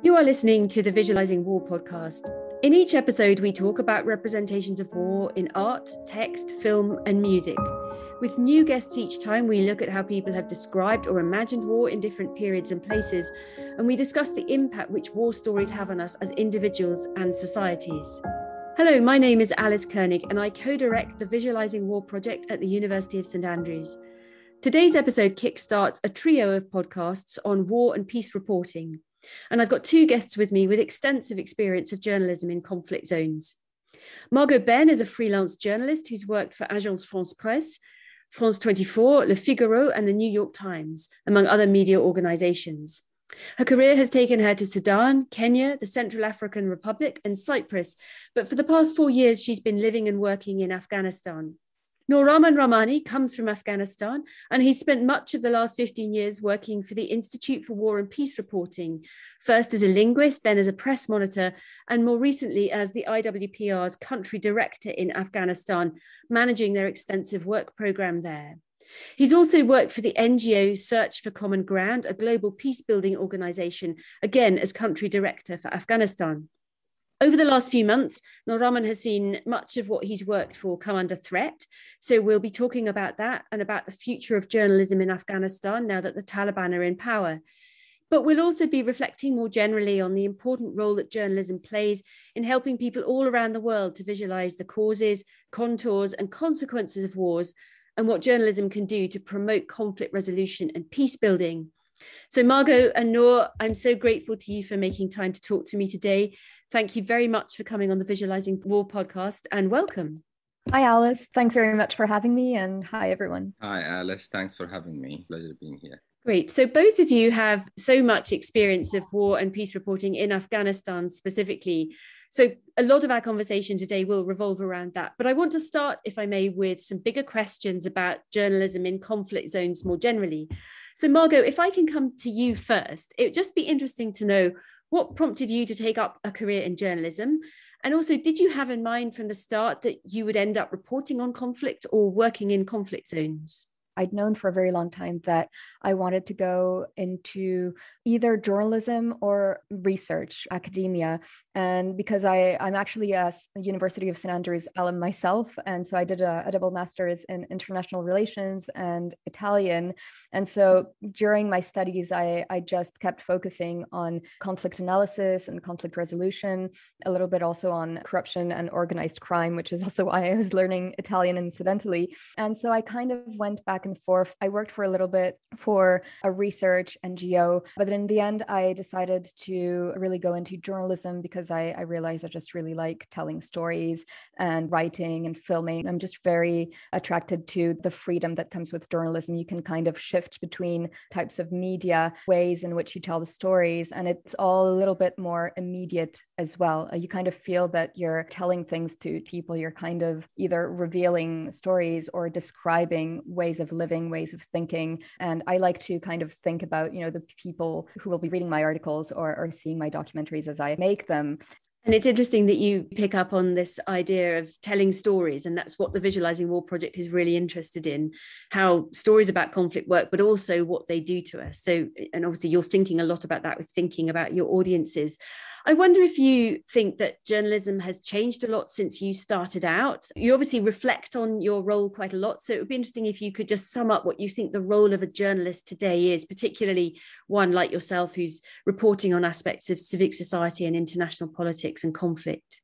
You are listening to the Visualising War podcast. In each episode, we talk about representations of war in art, text, film, and music. With new guests each time, we look at how people have described or imagined war in different periods and places, and we discuss the impact which war stories have on us as individuals and societies. Hello, my name is Alice Koenig, and I co-direct the Visualising War project at the University of St Andrews. Today's episode kickstarts a trio of podcasts on war and peace reporting. And I've got two guests with me with extensive experience of journalism in conflict zones. Margaux Benn is a freelance journalist who's worked for Agence-France-Press, France 24, Le Figaro, and the New York Times, among other media organizations. Her career has taken her to Sudan, Kenya, the Central African Republic, and Cyprus, but for the past 4 years, she's been living and working in Afghanistan. Rahmani comes from Afghanistan, and he's spent much of the last 15 years working for the Institute for War and Peace Reporting, first as a linguist, then as a press monitor, and more recently as the IWPR's country director in Afghanistan, managing their extensive work program there. He's also worked for the NGO Search for Common Ground, a global peace-building organization, again as country director for Afghanistan. Over the last few months, Noorrahman has seen much of what he's worked for come under threat. So we'll be talking about that and about the future of journalism in Afghanistan now that the Taliban are in power. But we'll also be reflecting more generally on the important role that journalism plays in helping people all around the world to visualize the causes, contours, and consequences of wars, and what journalism can do to promote conflict resolution and peace building. So Margaux and Noor, I'm so grateful to you for making time to talk to me today. Thank you very much for coming on the Visualising War podcast, and welcome. Hi, Alice. Thanks very much for having me, and hi, everyone. Hi, Alice. Thanks for having me. Pleasure being here. Great. So both of you have so much experience of war and peace reporting in Afghanistan specifically. So a lot of our conversation today will revolve around that. But I want to start, if I may, with some bigger questions about journalism in conflict zones more generally. So Margaux, if I can come to you first, it would just be interesting to know what prompted you to take up a career in journalism? And also, did you have in mind from the start that you would end up reporting on conflict or working in conflict zones? I'd known for a very long time that I wanted to go into either journalism or research, academia. And because I'm actually a University of St Andrews alum myself. And so I did a double master's in international relations and Italian. And so during my studies, I just kept focusing on conflict analysis and conflict resolution, a little bit also on corruption and organized crime, which is also why I was learning Italian incidentally. And so I kind of went back and forth. I worked for a little bit for a research NGO, but in the end, I decided to really go into journalism because I realized I just really like telling stories and writing and filming. I'm just very attracted to the freedom that comes with journalism. You can kind of shift between types of media, ways in which you tell the stories, and it's all a little bit more immediate as well. You kind of feel that you're telling things to people. You're kind of either revealing stories or describing ways of living, ways of thinking. And I like to kind of think about, the people who will be reading my articles or seeing my documentaries as I make them. And it's interesting that you pick up on this idea of telling stories, and that's what the Visualising War project is really interested in, how stories about conflict work, but also what they do to us. So, and obviously you're thinking a lot about that with thinking about your audiences. I wonder if you think that journalism has changed a lot since you started out. You obviously reflect on your role quite a lot. So it would be interesting if you could just sum up what you think the role of a journalist today is, particularly one like yourself who's reporting on aspects of civic society and international politics and conflict.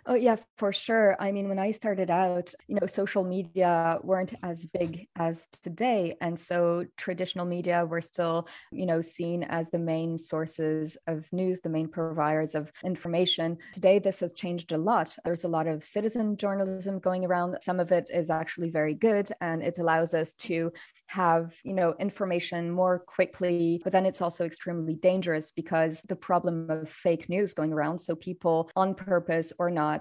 Oh, yeah, for sure. I mean, when I started out, social media weren't as big as today. And so traditional media were still, seen as the main sources of news, the main providers of information. Today, this has changed a lot. There's a lot of citizen journalism going around. Some of it is actually very good, and it allows us to have, information more quickly, but then it's also extremely dangerous because the problem of fake news going around. So people on purpose or not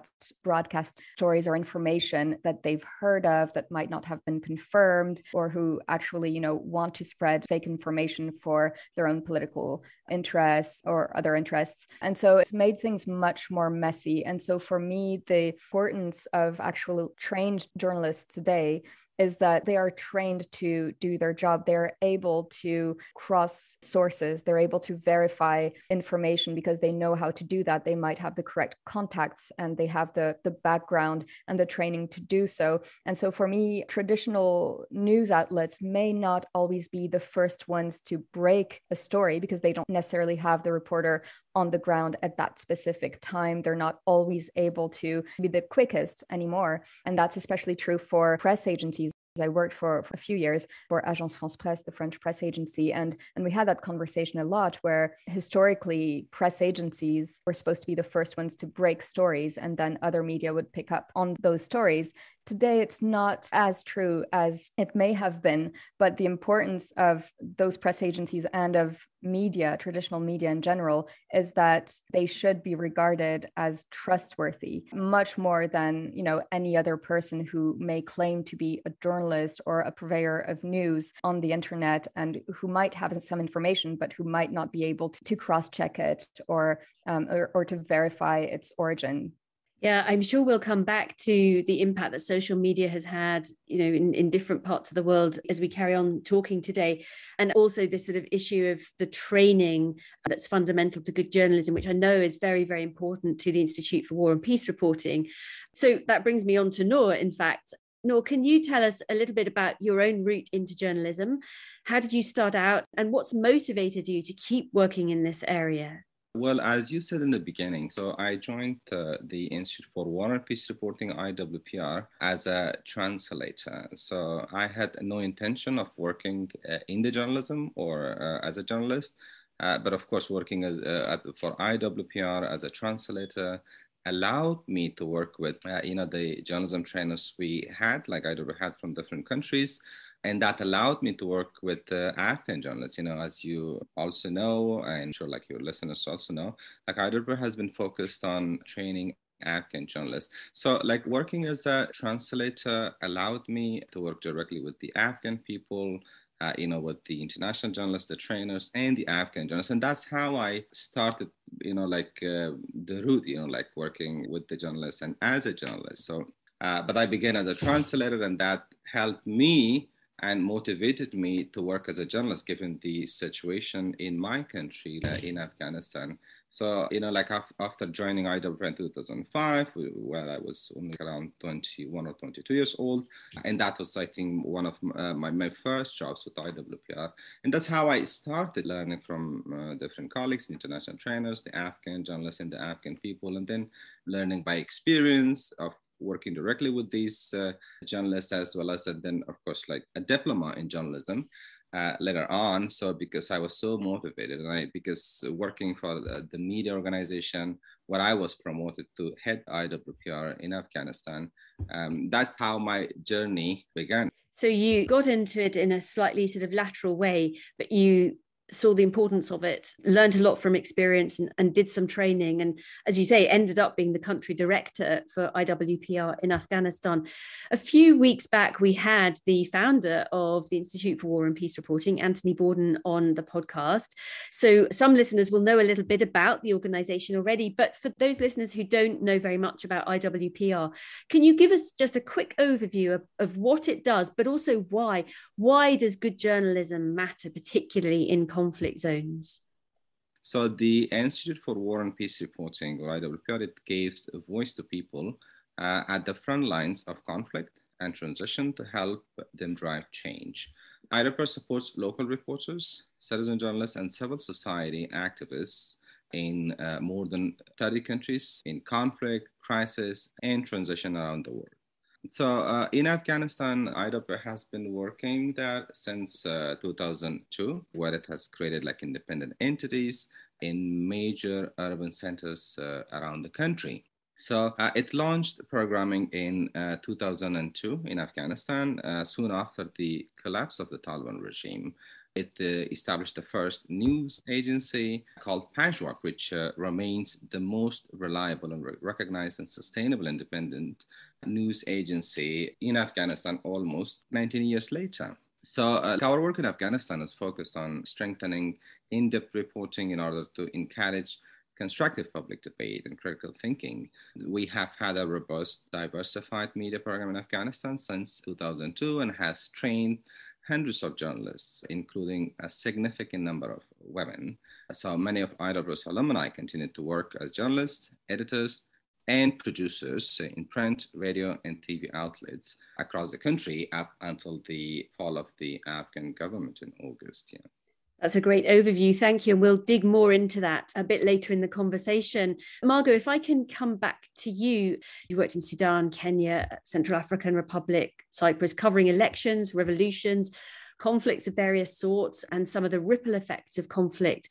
broadcast stories or information that they've heard of that might not have been confirmed, or who actually, want to spread fake information for their own political interests or other interests. And so it's made things much more messy. And so for me, the importance of actual trained journalists today is that they are trained to do their job. They're able to cross sources. They're able to verify information because they know how to do that. They might have the correct contacts and they have the background and the training to do so. And so for me, traditional news outlets may not always be the first ones to break a story because they don't necessarily have the reporter on the ground at that specific time. They're not always able to be the quickest anymore. And that's especially true for press agencies. I worked for a few years for Agence-France-Press, the French press agency, and we had that conversation a lot where historically press agencies were supposed to be the first ones to break stories and then other media would pick up on those stories. Today, it's not as true as it may have been, but the importance of those press agencies and of media, traditional media in general, is that they should be regarded as trustworthy, much more than, any other person who may claim to be a journalist or a purveyor of news on the internet and who might have some information, but who might not be able to cross-check it or to verify its origin. Yeah, I'm sure we'll come back to the impact that social media has had, in different parts of the world as we carry on talking today. And also this sort of issue of the training that's fundamental to good journalism, which I know is very, very important to the Institute for War and Peace Reporting. So that brings me on to Noor, in fact. Noor, can you tell us a little bit about your own route into journalism? How did you start out and what's motivated you to keep working in this area? Well, as you said in the beginning, so I joined the Institute for War and Peace Reporting, IWPR, as a translator. So I had no intention of working in the journalism or as a journalist, but of course, working for IWPR as a translator allowed me to work with, the journalism trainers we had, like I had from different countries. And that allowed me to work with Afghan journalists. As you also know, and I'm sure like your listeners also know, like IWPR has been focused on training Afghan journalists. So like working as a translator allowed me to work directly with the Afghan people, with the international journalists, the trainers, and the Afghan journalists. And that's how I started, the route, like working with the journalists and as a journalist. So, but I began as a translator, and that helped me and motivated me to work as a journalist, given the situation in my country, in Afghanistan. So, after joining IWPR in 2005, where I was only around 21 or 22 years old, and that was, I think, one of my first jobs with IWPR. And that's how I started learning from different colleagues, the international trainers, the Afghan journalists, and the Afghan people, and then learning by experience of working directly with these journalists, as well as then, of course, like a diploma in journalism later on. So because I was so motivated, and because working for the media organization where I was promoted to head IWPR in Afghanistan, that's how my journey began. So you got into it in a slightly sort of lateral way, but you saw the importance of it, learned a lot from experience and did some training. And as you say, ended up being the country director for IWPR in Afghanistan. A few weeks back, we had the founder of the Institute for War and Peace Reporting, Anthony Borden, on the podcast. So some listeners will know a little bit about the organization already, but for those listeners who don't know very much about IWPR, can you give us just a quick overview of what it does, but also why? Why does good journalism matter, particularly in conflict zones? So the Institute for War and Peace Reporting, or IWPR, it gives a voice to people at the front lines of conflict and transition to help them drive change. IWPR supports local reporters, citizen journalists, and civil society activists in more than 30 countries in conflict, crisis, and transition around the world. So in Afghanistan, IWPR has been working there since 2002, where it has created like independent entities in major urban centers around the country. So it launched programming in 2002 in Afghanistan, soon after the collapse of the Taliban regime. It established the first news agency called Pajwak, which remains the most reliable and recognized and sustainable independent news agency in Afghanistan almost 19 years later. So our work in Afghanistan is focused on strengthening in-depth reporting in order to encourage constructive public debate and critical thinking. We have had a robust, diversified media program in Afghanistan since 2002 and has trained hundreds of journalists, including a significant number of women. So many of IWPR's alumni continue to work as journalists, editors, and producers in print, radio, and TV outlets across the country up until the fall of the Afghan government in August. Yeah. That's a great overview. Thank you. And we'll dig more into that a bit later in the conversation. Margaux, if I can come back to you. You worked in Sudan, Kenya, Central African Republic, Cyprus, covering elections, revolutions, conflicts of various sorts, and some of the ripple effects of conflict.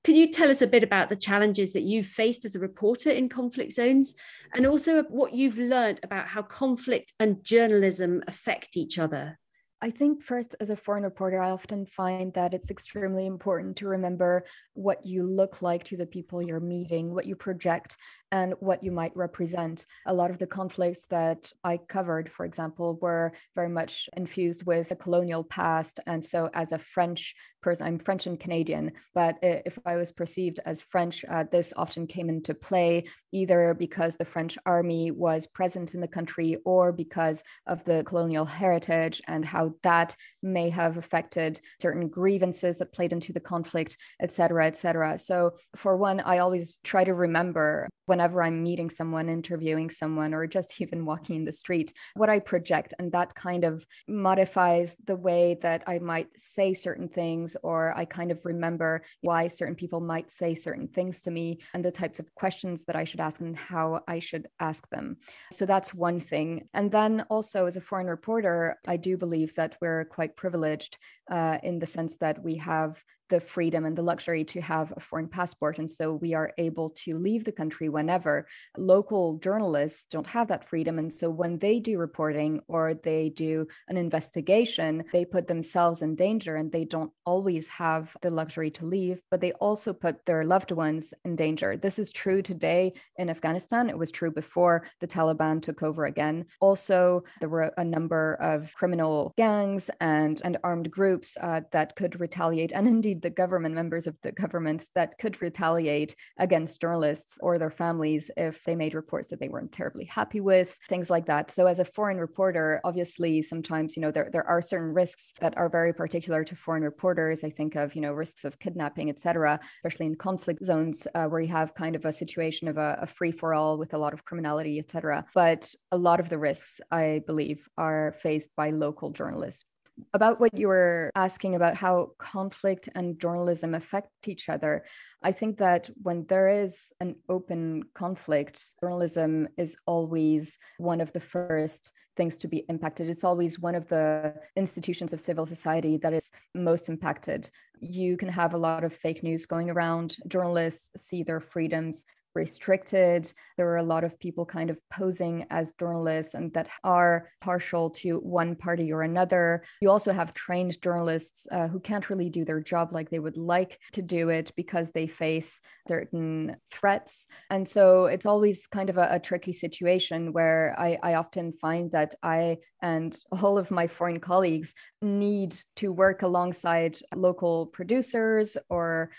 Can you tell us a bit about the challenges that you've faced as a reporter in conflict zones, and also what you've learned about how conflict and journalism affect each other? I think first, as a foreign reporter, I often find that it's extremely important to remember what you look like to the people you're meeting, what you project, and what you might represent. A lot of the conflicts that I covered, for example, were very much infused with the colonial past. And so as a French person, I'm French and Canadian, but if I was perceived as French, this often came into play, either because the French army was present in the country or because of the colonial heritage and how that may have affected certain grievances that played into the conflict, et cetera, et cetera. So for one, I always try to remember whenever I'm meeting someone, interviewing someone, or just even walking in the street, what I project. And that kind of modifies the way that I might say certain things, or I kind of remember why certain people might say certain things to me and the types of questions that I should ask and how I should ask them. So that's one thing. And then also as a foreign reporter, I do believe that we're quite privileged in the sense that we have the freedom and the luxury to have a foreign passport. And so we are able to leave the country whenever. Local journalists don't have that freedom. And so when they do reporting or they do an investigation, they put themselves in danger and they don't always have the luxury to leave, but they also put their loved ones in danger. This is true today in Afghanistan. It was true before the Taliban took over again. Also, there were a number of criminal gangs and armed groups that could retaliate, and indeed the government, members of the government that could retaliate against journalists or their families if they made reports that they weren't terribly happy with, things like that. So as a foreign reporter, obviously, sometimes, there are certain risks that are very particular to foreign reporters. I think of, risks of kidnapping, et cetera, especially in conflict zones where you have kind of a situation of a free-for-all with a lot of criminality, et cetera. But a lot of the risks, I believe, are faced by local journalists. About what you were asking about how conflict and journalism affect each other, I think that when there is an open conflict, journalism is always one of the first things to be impacted. It's always one of the institutions of civil society that is most impacted. You can have a lot of fake news going around. Journalists see their freedoms restricted. There are a lot of people kind of posing as journalists and that are partial to one party or another. You also have trained journalists who can't really do their job like they would like to do it because they face certain threats. And so it's always kind of a tricky situation where I often find that I and all of my foreign colleagues need to work alongside local producers or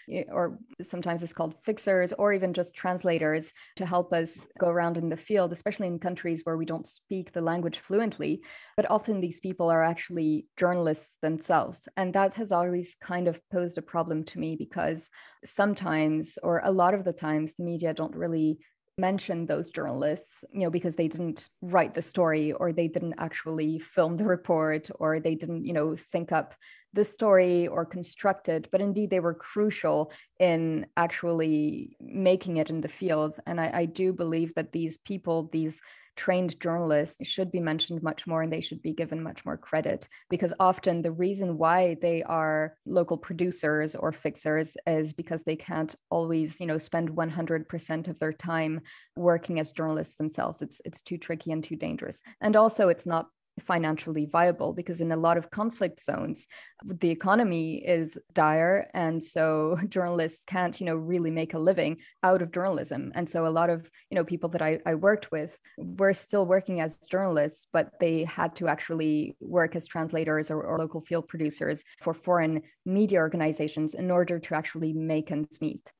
sometimes it's called fixers or even just translators to help us go around in the field, especially in countries where we don't speak the language fluently. But often these people are actually journalists themselves. And that has always kind of posed a problem to me because sometimes, or a lot of the times, the media don't really mention those journalists, because they didn't write the story or they didn't actually film the report or they didn't, think up the story or construct it, but indeed they were crucial in actually making it in the field. And I do believe that these people, these trained journalists should be mentioned much more and they should be given much more credit because often the reason why they are local producers or fixers is because they can't always, spend 100% of their time working as journalists themselves. It's too tricky and too dangerous. And also it's not financially viable because in a lot of conflict zones the economy is dire and so journalists can't really make a living out of journalism. And so a lot of people that I worked with were still working as journalists, but they had to actually work as translators or local field producers for foreign media organizations in order to actually make ends meet.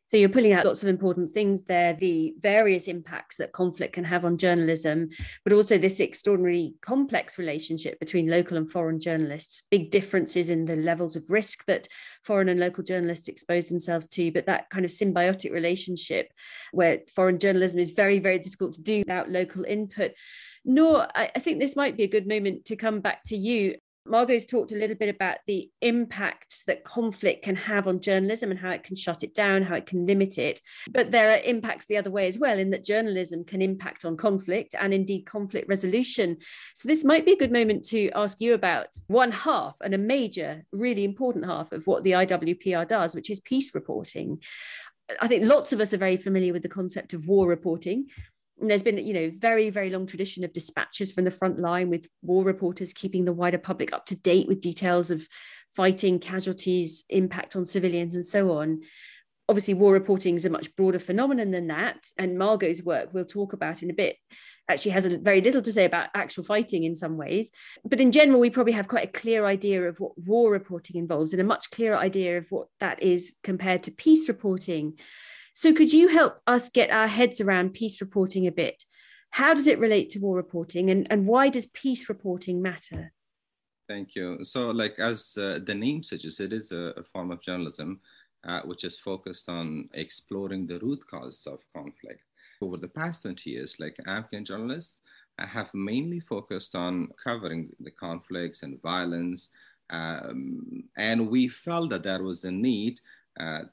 So you're pulling out lots of important things there, the various impacts that conflict can have on journalism, but also this extraordinarily complex relationship between local and foreign journalists, big differences in the levels of risk that foreign and local journalists expose themselves to, but that kind of symbiotic relationship where foreign journalism is very, very difficult to do without local input. Noor, I think this might be a good moment to come back to you. Margaux's talked a little bit about the impacts that conflict can have on journalism and how it can shut it down, how it can limit it. But there are impacts the other way as well, in that journalism can impact on conflict and indeed conflict resolution. So this might be a good moment to ask you about one half, and a major, really important half of what the IWPR does, which is peace reporting. I think lots of us are very familiar with the concept of war reporting. And there's been, very, very long tradition of dispatches from the front line with war reporters keeping the wider public up to date with details of fighting, casualties, impact on civilians, and so on. Obviously, war reporting is a much broader phenomenon than that. And Margaux's work, we'll talk about in a bit, actually has very little to say about actual fighting in some ways. But in general, we probably have quite a clear idea of what war reporting involves and a much clearer idea of what that is compared to peace reporting. So could you help us get our heads around peace reporting a bit? How does it relate to war reporting, and why does peace reporting matter? Thank you. So as the name suggests, it is a form of journalism which is focused on exploring the root causes of conflict. Over the past 20 years, Afghan journalists have mainly focused on covering the conflicts and violence. And we felt that there was a need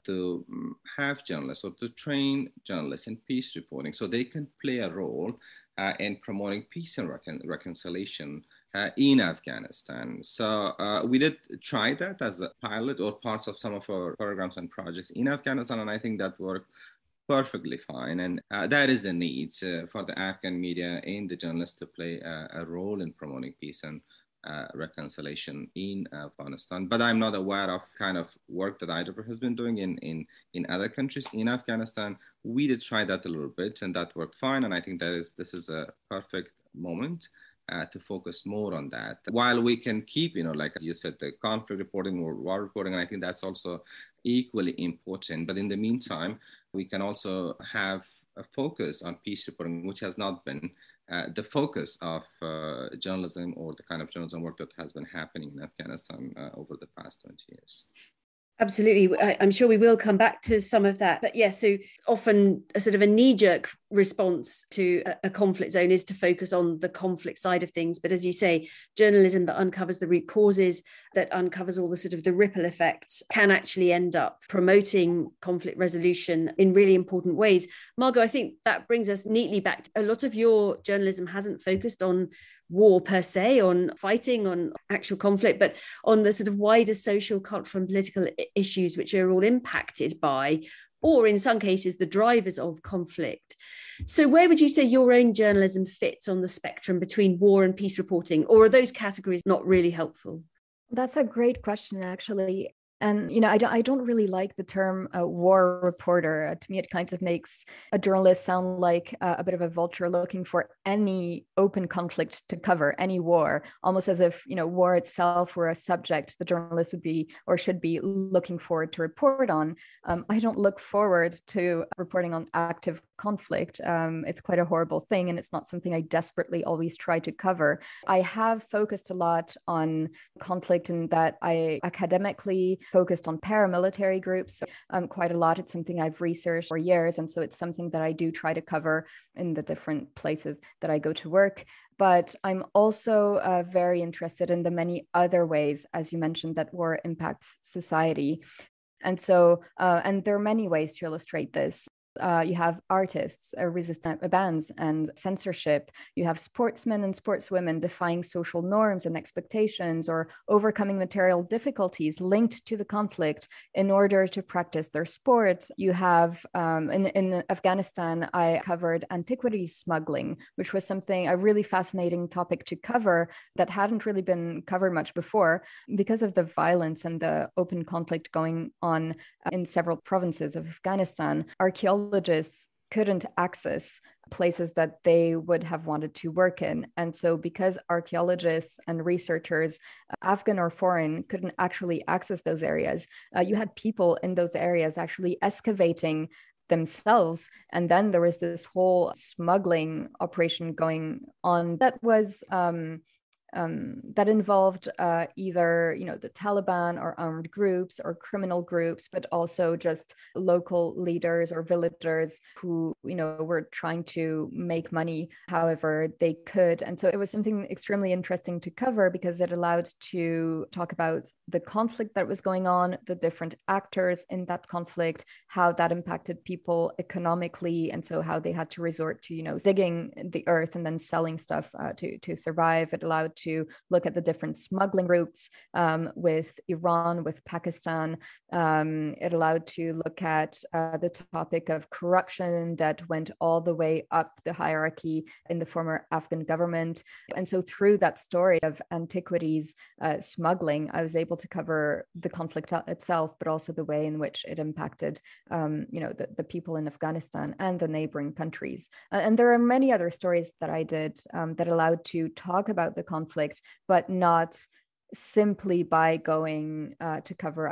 to have journalists or to train journalists in peace reporting so they can play a role in promoting peace and reconciliation in Afghanistan. So we did try that as a pilot or parts of some of our programs and projects in Afghanistan, and I think that worked perfectly fine. And that is a need for the Afghan media and the journalists to play a role in promoting peace and reconciliation in Afghanistan. But I'm not aware of kind of work that IWPR has been doing in other countries. In Afghanistan, we did try that a little bit, and that worked fine. And I think this is a perfect moment to focus more on that. While we can keep, as you said, the conflict reporting or war reporting, and I think that's also equally important. But in the meantime, we can also have a focus on peace reporting, which has not been the focus of journalism or the kind of journalism work that has been happening in Afghanistan over the past 20 years. Absolutely. I'm sure we will come back to some of that. But yeah, so often a sort of a knee-jerk response to a conflict zone is to focus on the conflict side of things. But as you say, journalism that uncovers the root causes, that uncovers all the sort of the ripple effects, can actually end up promoting conflict resolution in really important ways. Margaux, I think that brings us neatly back to a lot of your journalism hasn't focused on war per se, on fighting, on actual conflict, but on the sort of wider social, cultural and political issues which are all impacted by, or in some cases, the drivers of conflict. So where would you say your own journalism fits on the spectrum between war and peace reporting, or are those categories not really helpful? That's a great question, actually. And, I don't really like the term war reporter. To me, it kind of makes a journalist sound like a bit of a vulture looking for any open conflict to cover, any war, almost as if, war itself were a subject the journalist would be or should be looking forward to report on. I don't look forward to reporting on active conflict. It's quite a horrible thing, and it's not something I desperately always try to cover. I have focused a lot on conflict in that I academically focused on paramilitary groups quite a lot. It's something I've researched for years, and so it's something that I do try to cover in the different places that I go to work. But I'm also very interested in the many other ways, as you mentioned, that war impacts society. And so, and there are many ways to illustrate this. You have artists resisting bans and censorship. You have sportsmen and sportswomen defying social norms and expectations or overcoming material difficulties linked to the conflict in order to practice their sport. You have, in Afghanistan, I covered antiquities smuggling, which was a really fascinating topic to cover that hadn't really been covered much before because of the violence and the open conflict going on in several provinces of Afghanistan. Archaeologists couldn't access places that they would have wanted to work in. And so because archaeologists and researchers, Afghan or foreign, couldn't actually access those areas, you had people in those areas actually excavating themselves. And then there was this whole smuggling operation going on that was that involved either, the Taliban or armed groups or criminal groups, but also just local leaders or villagers who, were trying to make money however they could. And so it was something extremely interesting to cover because it allowed to talk about the conflict that was going on, the different actors in that conflict, how that impacted people economically, and so how they had to resort to, digging the earth and then selling stuff to survive. It allowed to look at the different smuggling routes with Iran, with Pakistan. It allowed to look at the topic of corruption that went all the way up the hierarchy in the former Afghan government. And so through that story of antiquities smuggling, I was able to cover the conflict itself, but also the way in which it impacted, the people in Afghanistan and the neighboring countries. And there are many other stories that I did that allowed to talk about the conflict, but not simply by going to cover,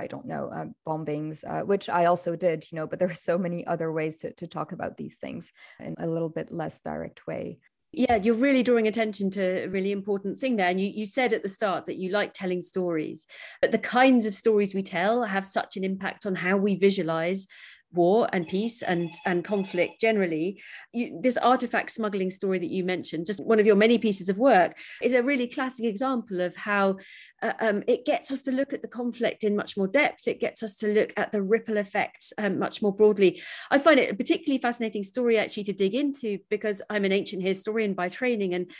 bombings, which I also did, but there are so many other ways to talk about these things in a little bit less direct way. Yeah, you're really drawing attention to a really important thing there. And you said at the start that you like telling stories, but the kinds of stories we tell have such an impact on how we visualize war and peace and conflict generally. This artifact smuggling story that you mentioned, just one of your many pieces of work, is a really classic example of how it gets us to look at the conflict in much more depth. It gets us to look at the ripple effects much more broadly. I find it a particularly fascinating story actually to dig into because I'm an ancient historian by training. And,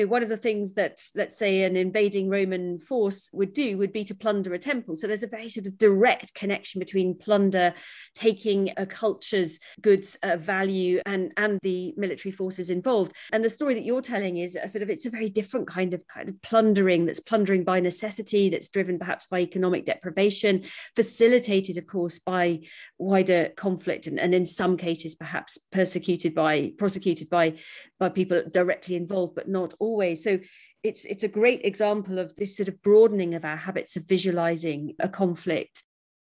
one of the things that, let's say, an invading Roman force would do would be to plunder a temple. So there's a very sort of direct connection between plunder, taking a culture's goods value and the military forces involved. And the story that you're telling is it's a very different kind of plundering, that's plundering by necessity, that's driven perhaps by economic deprivation, facilitated, of course, by wider conflict, and in some cases perhaps prosecuted by people directly involved, but not always. So it's a great example of this sort of broadening of our habits of visualizing a conflict.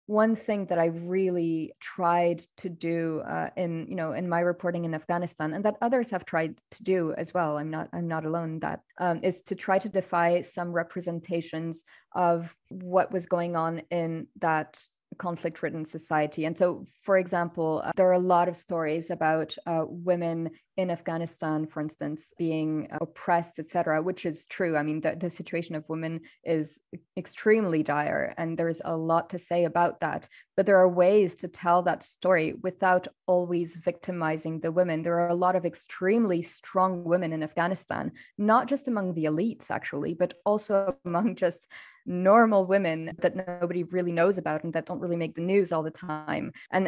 One thing that I really tried to do in my reporting in Afghanistan, and that others have tried to do as well, I'm not alone in that, is to try to defy some representations of what was going on in that conflict-ridden society. And so, for example, there are a lot of stories about women in Afghanistan, for instance, being oppressed, etc., which is true. I mean, the situation of women is extremely dire, and there's a lot to say about that. But there are ways to tell that story without always victimizing the women. There are a lot of extremely strong women in Afghanistan, not just among the elites, actually, but also among just normal women that nobody really knows about and that don't really make the news all the time. And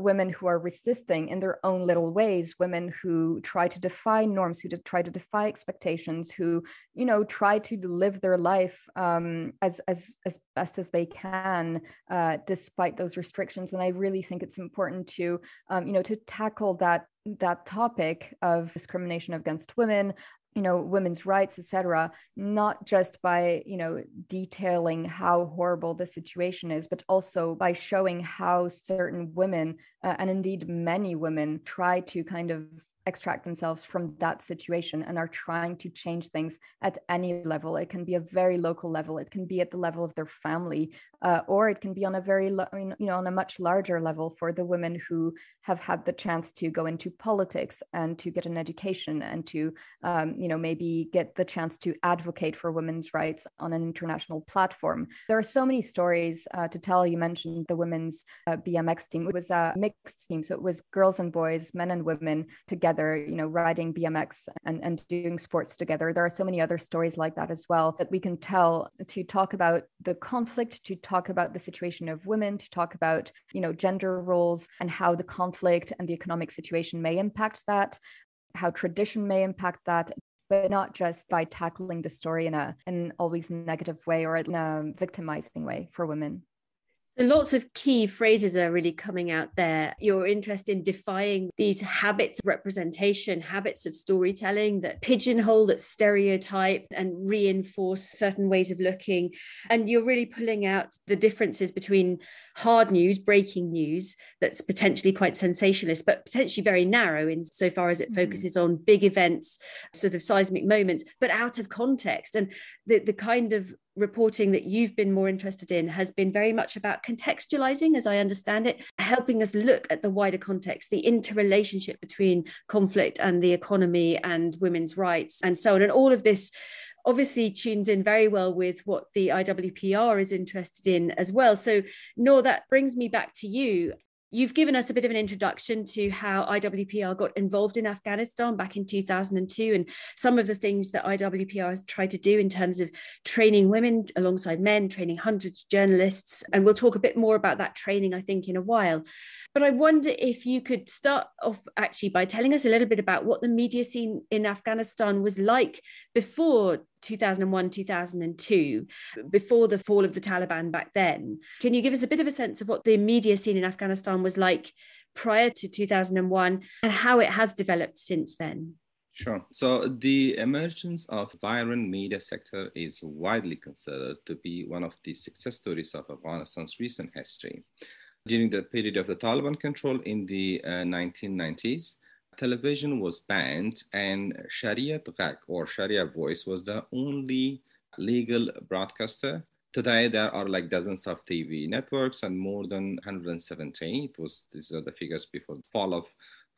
women who are resisting in their own little ways, women who try to defy norms, who try to defy expectations, who, try to live their life as best as they can, despite those restrictions. And I really think it's important to, to tackle that topic of discrimination against women, women's rights, etc., not just by, detailing how horrible the situation is, but also by showing how certain women, and indeed many women, try to kind of extract themselves from that situation and are trying to change things at any level. It can be a very local level. It can be at the level of their family, or it can be on a on a much larger level for the women who have had the chance to go into politics and to get an education and to, maybe get the chance to advocate for women's rights on an international platform. There are so many stories to tell. You mentioned the women's BMX team. It was a mixed team. So it was girls and boys, men and women together, riding BMX and doing sports together. There are so many other stories like that as well that we can tell to talk about the conflict, to talk about the situation of women, to talk about, gender roles and how the conflict and the economic situation may impact that, how tradition may impact that, but not just by tackling the story in an always negative way or in a victimizing way for women. So lots of key phrases are really coming out there. Your interest in defying these habits of representation, habits of storytelling that pigeonhole, that stereotype and reinforce certain ways of looking. And you're really pulling out the differences between hard news, breaking news, that's potentially quite sensationalist, but potentially very narrow insofar as it focuses on big events, sort of seismic moments, but out of context. And the kind of reporting that you've been more interested in has been very much about contextualizing, as I understand it, helping us look at the wider context, the interrelationship between conflict and the economy and women's rights and so on. And all of this obviously tunes in very well with what the IWPR is interested in as well. So, Noor, that brings me back to you. You've given us a bit of an introduction to how IWPR got involved in Afghanistan back in 2002 and some of the things that IWPR has tried to do in terms of training women alongside men, training hundreds of journalists. And we'll talk a bit more about that training, I think, in a while. But I wonder if you could start off actually by telling us a little bit about what the media scene in Afghanistan was like before 2001, 2002, before the fall of the Taliban back then. Can you give us a bit of a sense of what the media scene in Afghanistan was like prior to 2001 and how it has developed since then? Sure. So the emergence of vibrant media sector is widely considered to be one of the success stories of Afghanistan's recent history. During the period of the Taliban control in the 1990s, television was banned and Sharia Taqaq or Sharia Voice was the only legal broadcaster. Today, there are like dozens of TV networks and more than 170. These are the figures before the fall of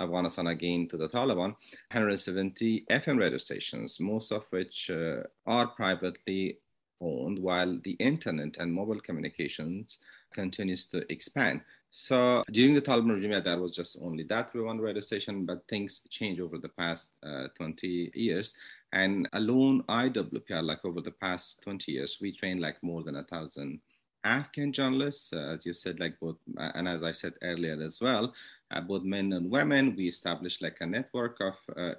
Afghanistan again to the Taliban. 170 FM radio stations, most of which are privately owned, while the internet and mobile communications continues to expand. So during the Taliban regime, there was just only that one radio station, but things changed over the past 20 years. And alone IWPR, like over the past 20 years, we trained like more than 1,000 Afghan journalists, as you said, like both, and as I said earlier as well, both men and women. We established like a network of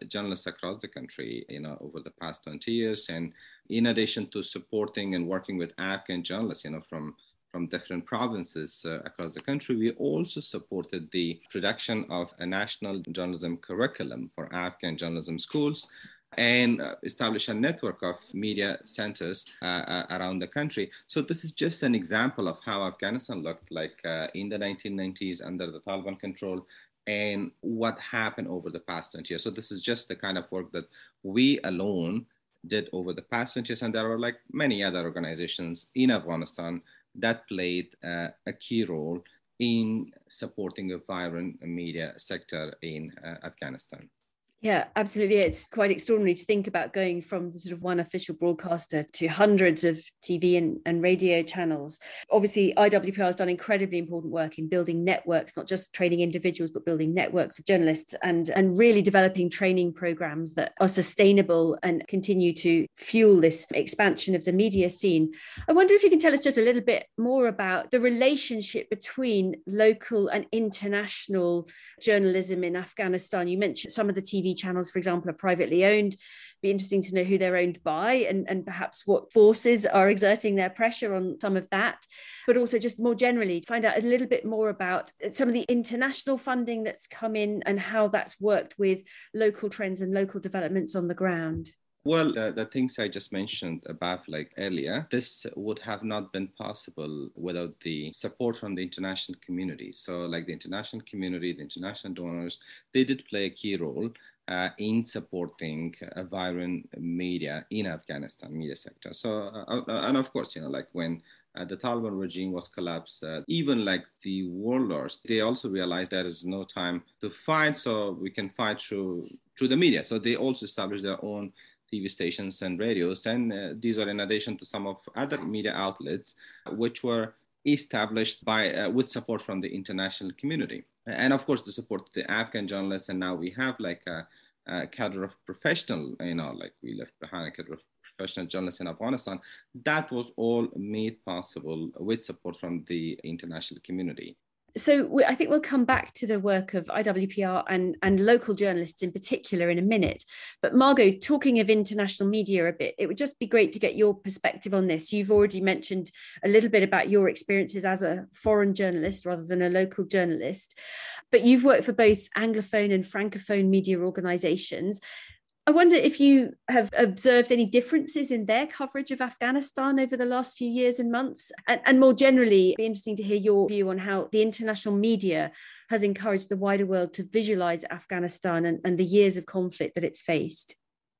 journalists across the country, over the past 20 years. And in addition to supporting and working with Afghan journalists, from different provinces across the country, we also supported the production of a national journalism curriculum for Afghan journalism schools and establish a network of media centers around the country. So this is just an example of how Afghanistan looked like in the 1990s under the Taliban control and what happened over the past 20 years. So this is just the kind of work that we alone did over the past 20 years. And there are like many other organizations in Afghanistan that played a key role in supporting a vibrant media sector in Afghanistan. Yeah, absolutely. It's quite extraordinary to think about going from the sort of one official broadcaster to hundreds of TV and radio channels. Obviously, IWPR has done incredibly important work in building networks, not just training individuals, but building networks of journalists and really developing training programs that are sustainable and continue to fuel this expansion of the media scene. I wonder if you can tell us just a little bit more about the relationship between local and international journalism in Afghanistan. You mentioned some of the TV channels, for example, are privately owned. Be interesting to know who they're owned by and perhaps what forces are exerting their pressure on some of that, but also just more generally find out a little bit more about some of the international funding that's come in and how that's worked with local trends and local developments on the ground. Well, the things I just mentioned above, like earlier, this would have not been possible without the support from the international community. So like the international community, the international donors, they did play a key role in supporting a vibrant media in Afghanistan, media sector. So, and of course, like when the Taliban regime was collapsed, even like the warlords, they also realized there is no time to fight, so we can fight through the media. So they also established their own TV stations and radios, and these are in addition to some of other media outlets, which were established by with support from the international community, and of course to support the Afghan journalists. And now we have like a cadre of professional, like we left behind a cadre of professional journalists in Afghanistan. That was all made possible with support from the international community. I think we'll come back to the work of IWPR and local journalists in particular in a minute. But Margaux, talking of international media a bit, it would just be great to get your perspective on this. You've already mentioned a little bit about your experiences as a foreign journalist rather than a local journalist, but you've worked for both Anglophone and Francophone media organisations. I wonder if you have observed any differences in their coverage of Afghanistan over the last few years and months. And more generally, it'd be interesting to hear your view on how the international media has encouraged the wider world to visualize Afghanistan and the years of conflict that it's faced.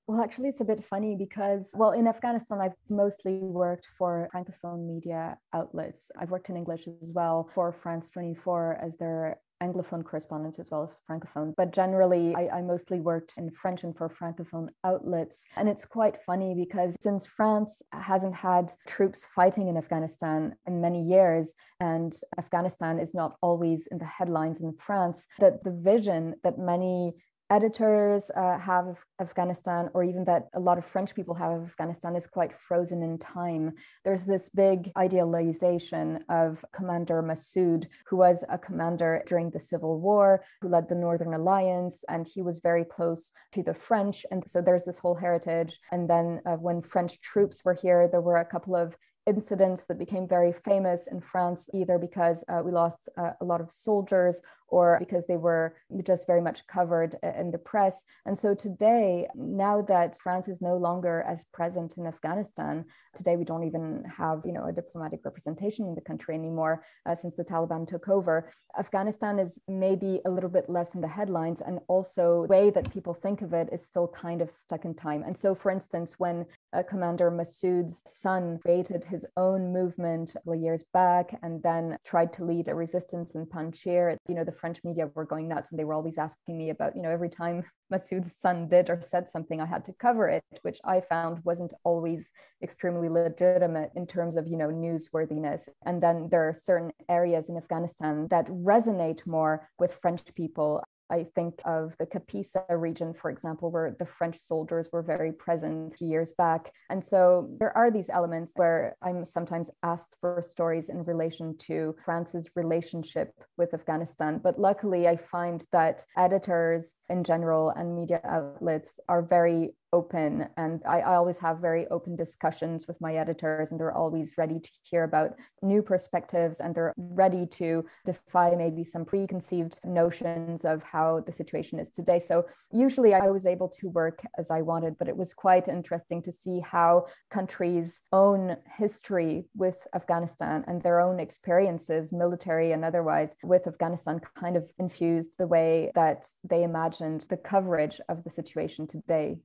Well, actually, it's a bit funny because, well, in Afghanistan, I've mostly worked for Francophone media outlets. I've worked in English as well for France 24 as their Anglophone correspondent as well as Francophone. But generally, I mostly worked in French and for Francophone outlets. And it's quite funny because since France hasn't had troops fighting in Afghanistan in many years, and Afghanistan is not always in the headlines in France, that the vision that many editors have of Afghanistan, or even that a lot of French people have of Afghanistan, is quite frozen in time. There's this big idealization of Commander Massoud, who was a commander during the Civil War, who led the Northern Alliance, and he was very close to the French. And so there's this whole heritage. And then when French troops were here, there were a couple of incidents that became very famous in France, either because we lost a lot of soldiers or because they were just very much covered in the press. And so today, now that France is no longer as present in Afghanistan, today we don't even have, a diplomatic representation in the country anymore since the Taliban took over. Afghanistan is maybe a little bit less in the headlines, and also the way that people think of it is still kind of stuck in time. And so, for instance, when Commander Massoud's son created his own movement a couple of years back and then tried to lead a resistance in Panjshir, the French media were going nuts, and they were always asking me about, every time Massoud's son did or said something, I had to cover it, which I found wasn't always extremely legitimate in terms of, newsworthiness. And then there are certain areas in Afghanistan that resonate more with French people. I think of the Kapisa region, for example, where the French soldiers were very present years back. And so there are these elements where I'm sometimes asked for stories in relation to France's relationship with Afghanistan. But luckily, I find that editors in general and media outlets are very open, and I always have very open discussions with my editors, and they're always ready to hear about new perspectives, and they're ready to defy maybe some preconceived notions of how the situation is today. So usually I was able to work as I wanted, but it was quite interesting to see how countries' own history with Afghanistan and their own experiences, military and otherwise, with Afghanistan kind of infused the way that they imagined the coverage of the situation today.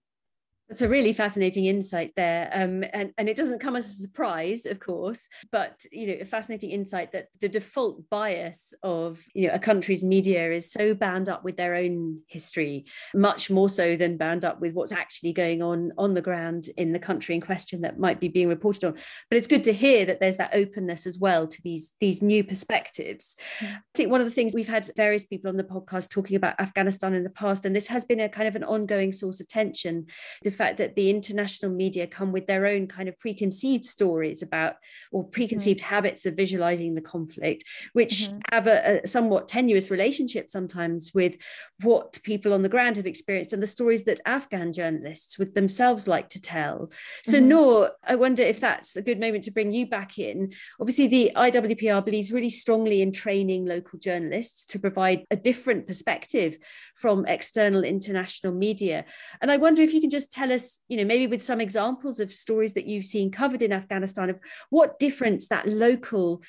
That's a really fascinating insight there. And it doesn't come as a surprise, of course, but, a fascinating insight that the default bias of, a country's media is so bound up with their own history, much more so than bound up with what's actually going on the ground in the country in question that might be being reported on. But it's good to hear that there's that openness as well to these new perspectives. I think one of the things we've had various people on the podcast talking about Afghanistan in the past, and this has been a kind of an ongoing source of tension, the fact that the international media come with their own kind of preconceived stories about, or preconceived habits of visualizing the conflict, which have a somewhat tenuous relationship sometimes with what people on the ground have experienced and the stories that Afghan journalists would themselves like to tell. So Noor, I wonder if that's a good moment to bring you back in. Obviously, the IWPR believes really strongly in training local journalists to provide a different perspective from external international media. And I wonder if you can just tell us, maybe with some examples of stories that you've seen covered in Afghanistan, of what difference that local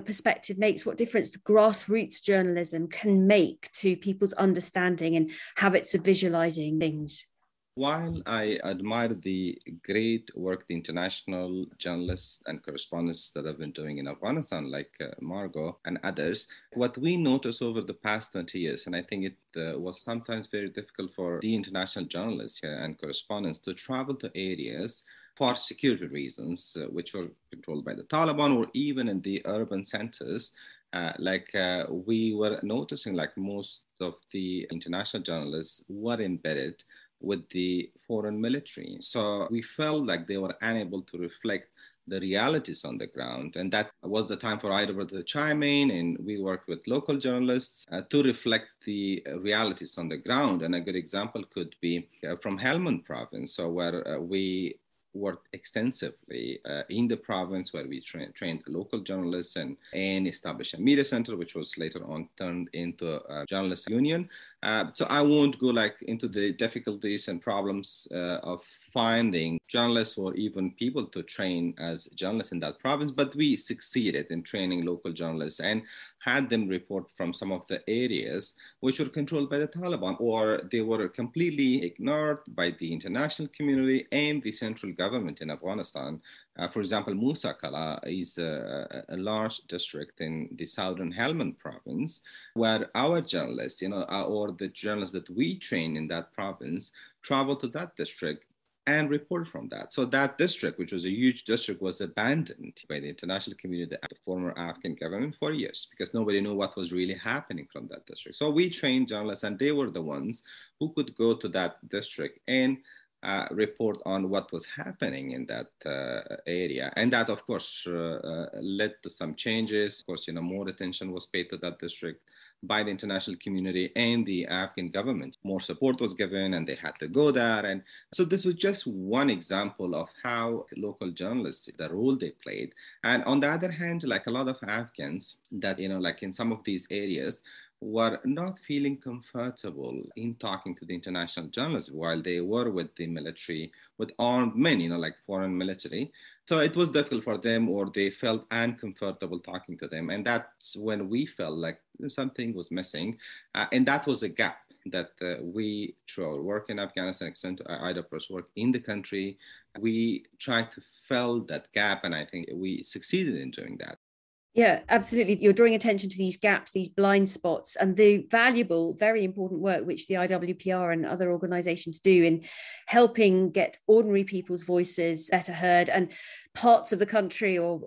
perspective makes, what difference the grassroots journalism can make to people's understanding and habits of visualizing things. While I admire the great work the international journalists and correspondents that have been doing in Afghanistan, like Margaux and others, what we notice over the past 20 years, and I think it was sometimes very difficult for the international journalists and correspondents to travel to areas for security reasons, which were controlled by the Taliban, or even in the urban centers, we were noticing like most of the international journalists were embedded with the foreign military. So we felt like they were unable to reflect the realities on the ground. And that was the time for IWPR to chime in, and we worked with local journalists to reflect the realities on the ground. And a good example could be from Helmand province, so where we worked extensively in the province, where we trained local journalists and established a media center, which was later on turned into a journalist union. So I won't go into the difficulties and problems of finding journalists or even people to train as journalists in that province, but we succeeded in training local journalists and had them report from some of the areas which were controlled by the Taliban, or they were completely ignored by the international community and the central government in Afghanistan. For example, Musa Kala is a large district in the southern Helmand province, where our journalists, or the journalists that we train in that province, travel to that district and report from that. So that district, which was a huge district, was abandoned by the international community and the former Afghan government for years, because nobody knew what was really happening from that district. So we trained journalists, and they were the ones who could go to that district and report on what was happening in that area. And that, of course, led to some changes. Of course, more attention was paid to that district by the international community and the Afghan government. More support was given, and they had to go there. And so this was just one example of how local journalists, the role they played. And on the other hand, a lot of Afghans that, in some of these areas, were not feeling comfortable in talking to the international journalists while they were with the military, with armed men, like foreign military. So it was difficult for them, or they felt uncomfortable talking to them. And that's when we felt like something was missing. And that was a gap that we, through our work in Afghanistan, extend to IWPR's work in the country, we tried to fill that gap. And I think we succeeded in doing that. Yeah, absolutely. You're drawing attention to these gaps, these blind spots, and the valuable, very important work which the IWPR and other organisations do in helping get ordinary people's voices better heard, and parts of the country or,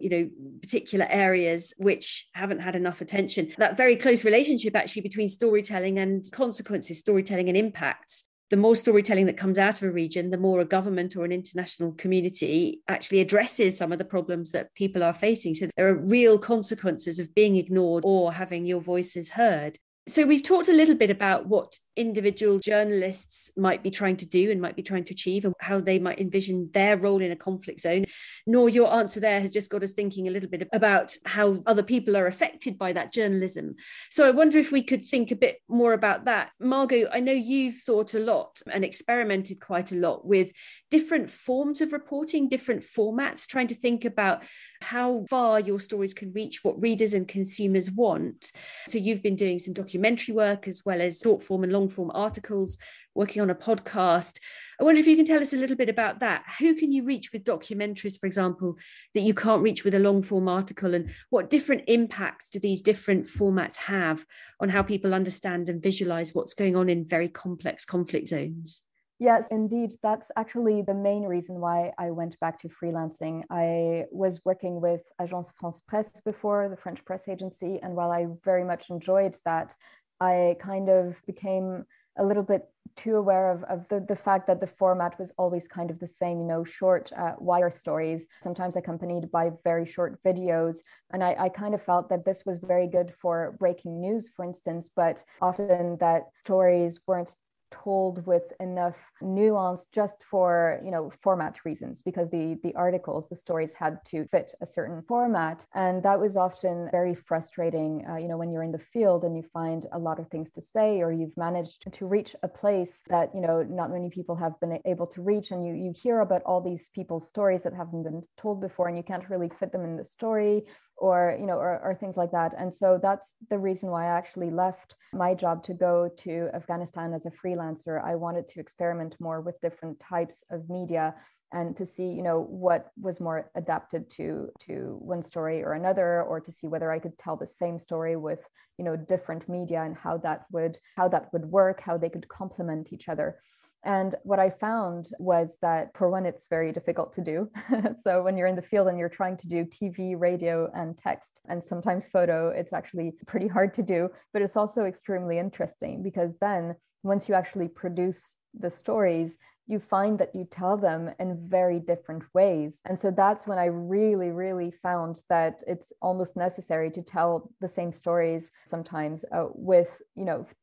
particular areas which haven't had enough attention. That very close relationship actually between storytelling and consequences, storytelling and impacts. The more storytelling that comes out of a region, the more a government or an international community actually addresses some of the problems that people are facing. So there are real consequences of being ignored or having your voices heard. So we've talked a little bit about what individual journalists might be trying to do and might be trying to achieve, and how they might envision their role in a conflict zone. Noor, your answer there has just got us thinking a little bit about how other people are affected by that journalism. So I wonder if we could think a bit more about that. Margaux, I know you've thought a lot and experimented quite a lot with different forms of reporting, different formats, trying to think about how far your stories can reach what readers and consumers want. So you've been doing some documentary work as well as short form and long form articles, working on a podcast. I wonder if you can tell us a little bit about that. Who can you reach with documentaries, for example, that you can't reach with a long form article, and what different impacts do these different formats have on how people understand and visualize what's going on in very complex conflict zones? Yes, indeed. That's actually the main reason why I went back to freelancing. I was working with Agence-France-Press before, the French press agency. And while I very much enjoyed that, I kind of became a little bit too aware of the fact that the format was always kind of the same, short wire stories, sometimes accompanied by very short videos. And I kind of felt that this was very good for breaking news, for instance, but often that stories weren't told with enough nuance just for format reasons, because the articles, the stories had to fit a certain format, and that was often very frustrating when you're in the field and you find a lot of things to say, or you've managed to reach a place that not many people have been able to reach, and you hear about all these people's stories that haven't been told before, and you can't really fit them in the story, or things like that. And so that's the reason why I actually left my job to go to Afghanistan as a freelancer. I wanted to experiment more with different types of media and to see, what was more adapted to one story or another, or to see whether I could tell the same story with, different media, and how that would work, how they could complement each other. And what I found was that, for one, it's very difficult to do. So when you're in the field and you're trying to do TV, radio, and text, and sometimes photo, it's actually pretty hard to do. But it's also extremely interesting, because then once you actually produce the stories, you find that you tell them in very different ways. And so that's when I really, really found that it's almost necessary to tell the same stories sometimes with,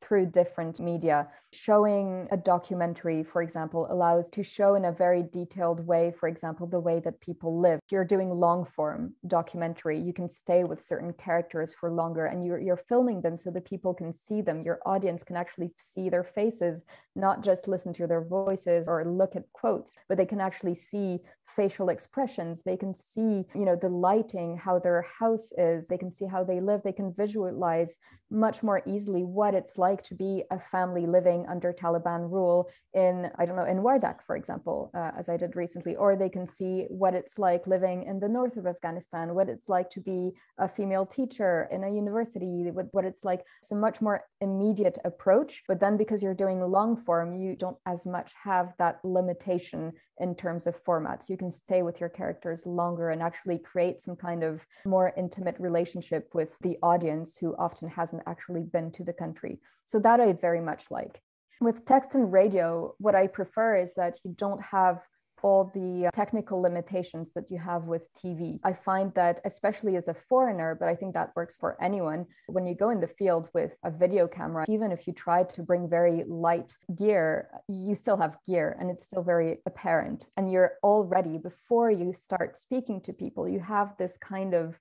through different media. Showing a documentary, for example, allows to show in a very detailed way, for example, the way that people live. If you're doing long form documentary, you can stay with certain characters for longer, and you're filming them so that people can see them. Your audience can actually see their faces, not just listen to their voices or look at quotes, but they can actually see facial expressions. They can see, the lighting, how their house is. They can see how they live. They can visualize much more easily what it's like to be a family living under Taliban rule in Wardak, for example, as I did recently. Or they can see what it's like living in the north of Afghanistan, what it's like to be a female teacher in a university, what it's like. It's a much more immediate approach. But then because you're doing long form, you don't as much have that limitation in terms of formats. You can stay with your characters longer and actually create some kind of more intimate relationship with the audience who often hasn't actually been to the country. So that I very much like. With text and radio, what I prefer is that you don't have all the technical limitations that you have with TV. I find that, especially as a foreigner, but I think that works for anyone, when you go in the field with a video camera, even if you try to bring very light gear, you still have gear and it's still very apparent. And you're already, before you start speaking to people, you have this kind of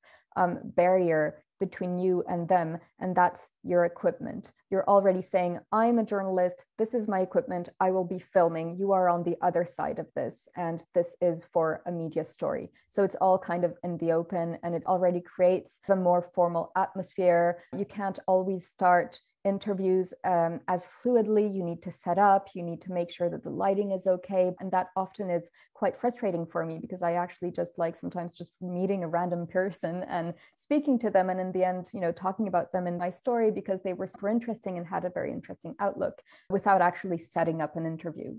barrier between you and them, and that's your equipment. You're already saying, I'm a journalist, this is my equipment, I will be filming, you are on the other side of this, and this is for a media story. So it's all kind of in the open, and it already creates a more formal atmosphere. You can't always start interviews as fluidly. You need to set up, you need to make sure that the lighting is okay. And that often is quite frustrating for me, because I actually just like sometimes just meeting a random person and speaking to them. And in the end, talking about them in my story because they were super interesting and had a very interesting outlook without actually setting up an interview,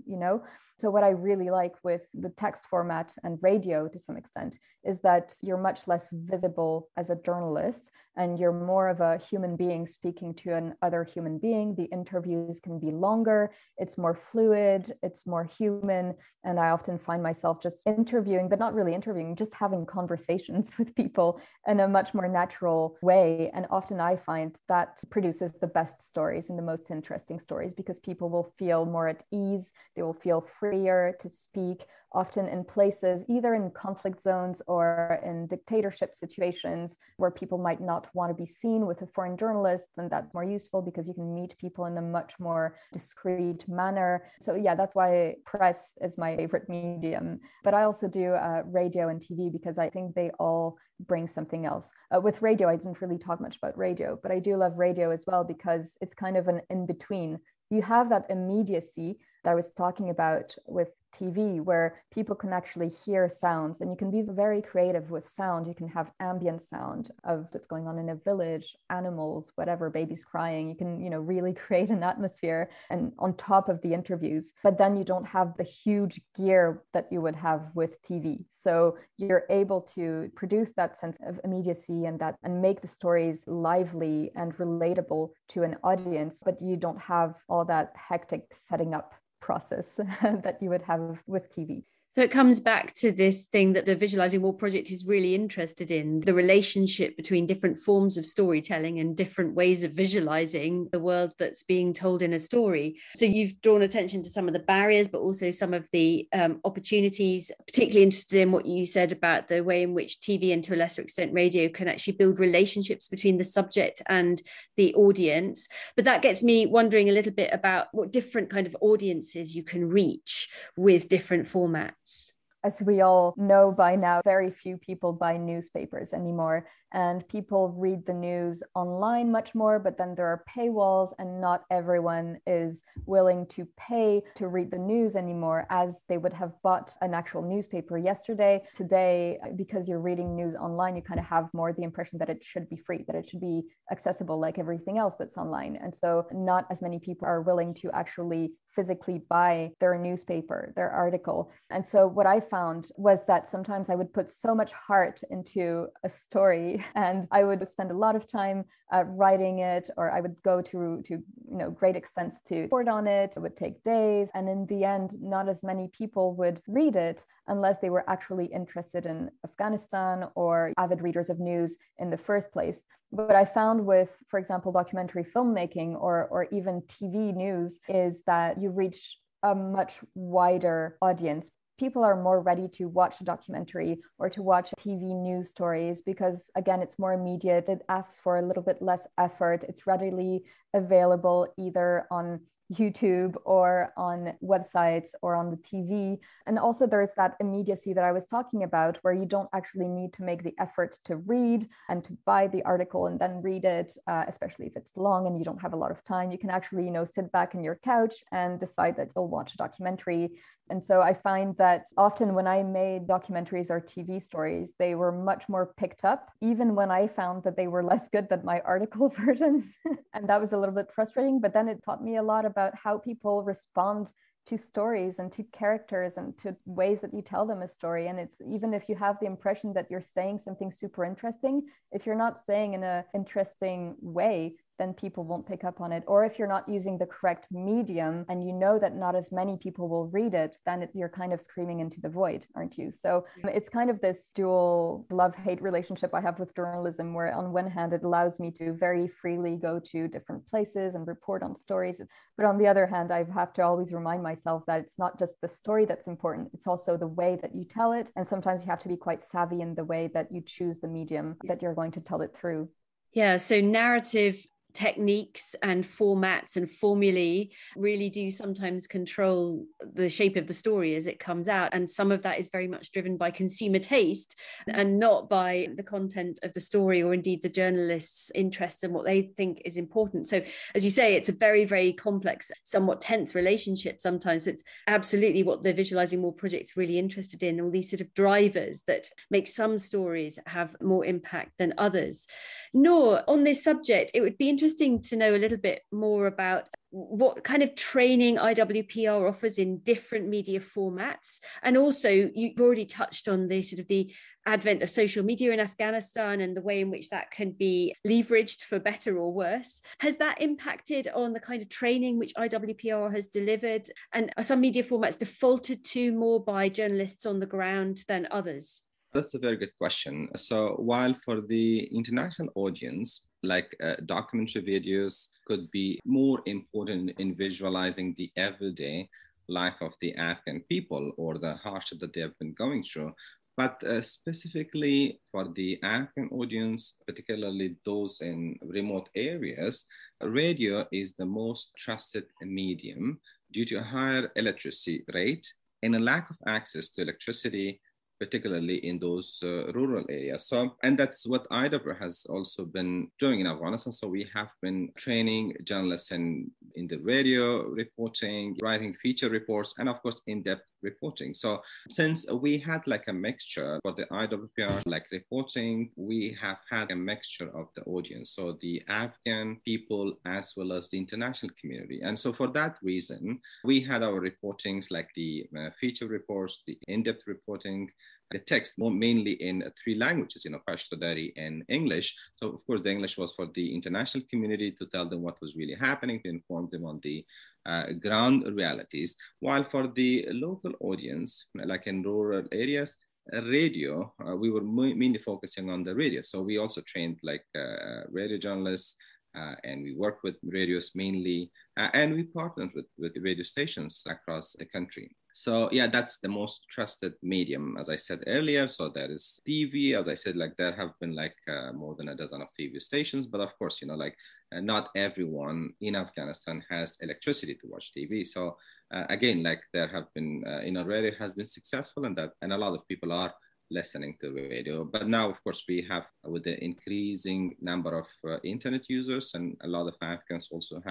So what I really like with the text format and radio to some extent is that you're much less visible as a journalist and you're more of a human being speaking to another human being. The interviews can be longer, it's more fluid, it's more human. And I often find myself just interviewing, but not really interviewing, just having conversations with people in a much more natural way. And often I find that produces the best stories and the most interesting stories, because people will feel more at ease, they will feel freer to speak, often in places, either in conflict zones or in dictatorship situations where people might not want to be seen with a foreign journalist. And that's more useful because you can meet people in a much more discreet manner. So yeah, that's why press is my favorite medium. But I also do radio and TV because I think they all bring something else. With radio, I didn't really talk much about radio, but I do love radio as well because it's kind of an in-between. You have that immediacy that I was talking about with TV, where people can actually hear sounds, and you can be very creative with sound. You can have ambient sound of what's going on in a village, animals, whatever, babies crying. You can, really create an atmosphere and on top of the interviews, but then you don't have the huge gear that you would have with TV. So you're able to produce that sense of immediacy and make the stories lively and relatable to an audience, but you don't have all that hectic setting up process that you would have with TV. So it comes back to this thing that the Visualising War project is really interested in, the relationship between different forms of storytelling and different ways of visualizing the world that's being told in a story. So you've drawn attention to some of the barriers, but also some of the opportunities. Particularly interested in what you said about the way in which TV and to a lesser extent radio can actually build relationships between the subject and the audience. But that gets me wondering a little bit about what different kind of audiences you can reach with different formats. As we all know by now, very few people buy newspapers anymore, and people read the news online much more, but then there are paywalls and not everyone is willing to pay to read the news anymore as they would have bought an actual newspaper yesterday. Today, because you're reading news online, you kind of have more the impression that it should be free, that it should be accessible like everything else that's online. And so not as many people are willing to actually physically buy their newspaper, their article. And so what I found was that sometimes I would put so much heart into a story and I would spend a lot of time writing it, or I would go to great extents to report on it. It would take days. And in the end, not as many people would read it unless they were actually interested in Afghanistan or avid readers of news in the first place. What I found with, for example, documentary filmmaking or even TV news is that you reach a much wider audience. People are more ready to watch a documentary or to watch TV news stories because, again, it's more immediate. It asks for a little bit less effort. It's readily available either on YouTube or on websites or on the TV. And also there's that immediacy that I was talking about where you don't actually need to make the effort to read and to buy the article and then read it, especially if it's long and you don't have a lot of time. You can actually, sit back in your couch and decide that you'll watch a documentary. And so I find that often when I made documentaries or TV stories, they were much more picked up, even when I found that they were less good than my article versions. And that was a little bit frustrating, but then it taught me a lot about how people respond to stories and to characters and to ways that you tell them a story. And it's even if you have the impression that you're saying something super interesting, if you're not saying in an interesting way, then people won't pick up on it. Or if you're not using the correct medium and you know that not as many people will read it, then you're kind of screaming into the void, aren't you? So it's kind of this dual love-hate relationship I have with journalism, where on one hand, it allows me to very freely go to different places and report on stories. But on the other hand, I have to always remind myself that it's not just the story that's important, it's also the way that you tell it. And sometimes you have to be quite savvy in the way that you choose the medium that you're going to tell it through. Yeah, so narrative techniques and formats and formulae really do sometimes control the shape of the story as it comes out. And some of that is very much driven by consumer taste and not by the content of the story or indeed the journalist's interests and what they think is important. So as you say, it's a very, very complex, somewhat tense relationship sometimes. So it's absolutely what the Visualising More project's really interested in, all these sort of drivers that make some stories have more impact than others. Noor, on this subject, it would be interesting to know a little bit more about what kind of training IWPR offers in different media formats. And also, you've already touched on the sort of the advent of social media in Afghanistan and the way in which that can be leveraged for better or worse. Has that impacted on the kind of training which IWPR has delivered? And are some media formats defaulted to more by journalists on the ground than others? That's a very good question. So while for the international audience, like documentary videos could be more important in visualizing the everyday life of the Afghan people or the hardship that they have been going through. But specifically for the Afghan audience, particularly those in remote areas, radio is the most trusted medium due to a higher illiteracy rate and a lack of access to electricity, particularly in those rural areas. So, and that's what IWPR has also been doing in Afghanistan. So we have been training journalists in the radio reporting, writing feature reports, and of course, in-depth reporting. So since we had like a mixture for the IWPR, like reporting, we have had a mixture of the audience. So the Afghan people as well as the international community. And so for that reason, we had our reportings like the feature reports, the in-depth reporting, the text mainly in three languages, Pashto, Dari, and English. So of course, the English was for the international community to tell them what was really happening, to inform them on the ground realities. While for the local audience, like in rural areas, radio, we were mainly focusing on the radio. So we also trained like radio journalists, and we worked with radios mainly, and we partnered with radio stations across the country. So yeah, that's the most trusted medium, as I said earlier. So there is TV, as I said, like there have been like more than a dozen of TV stations, but of course, not everyone in Afghanistan has electricity to watch TV. So again, like there have been, radio has been successful, and a lot of people are listening to radio. But now, of course, we have, with the increasing number of internet users, and a lot of Afghans also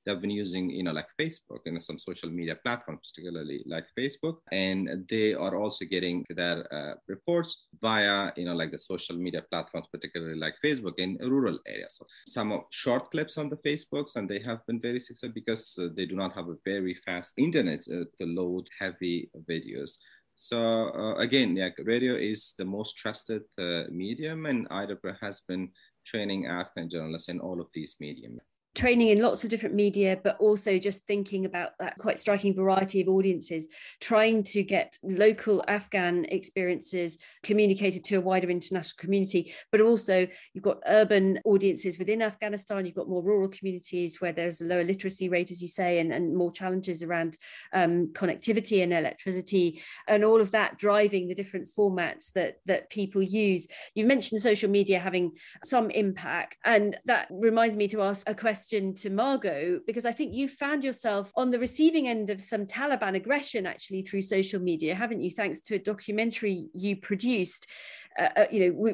they've been using, like Facebook and some social media platforms, particularly like Facebook. And they are also getting their reports via, like the social media platforms, particularly like Facebook in rural areas. So some of short clips on the Facebooks, and they have been very successful because they do not have a very fast internet to load heavy videos. So again, radio is the most trusted medium, and IWPR has been training Afghan journalists in all of these mediums. training in lots of different media, but also just thinking about that quite striking variety of audiences, trying to get local Afghan experiences communicated to a wider international community, but also you've got urban audiences within Afghanistan, you've got more rural communities where there's a lower literacy rate, as you say, and more challenges around connectivity and electricity, and all of that driving the different formats that people use. You've mentioned social media having some impact, and that reminds me to ask a question to Margaux, because I think you found yourself on the receiving end of some Taliban aggression actually through social media, haven't you, thanks to a documentary you produced.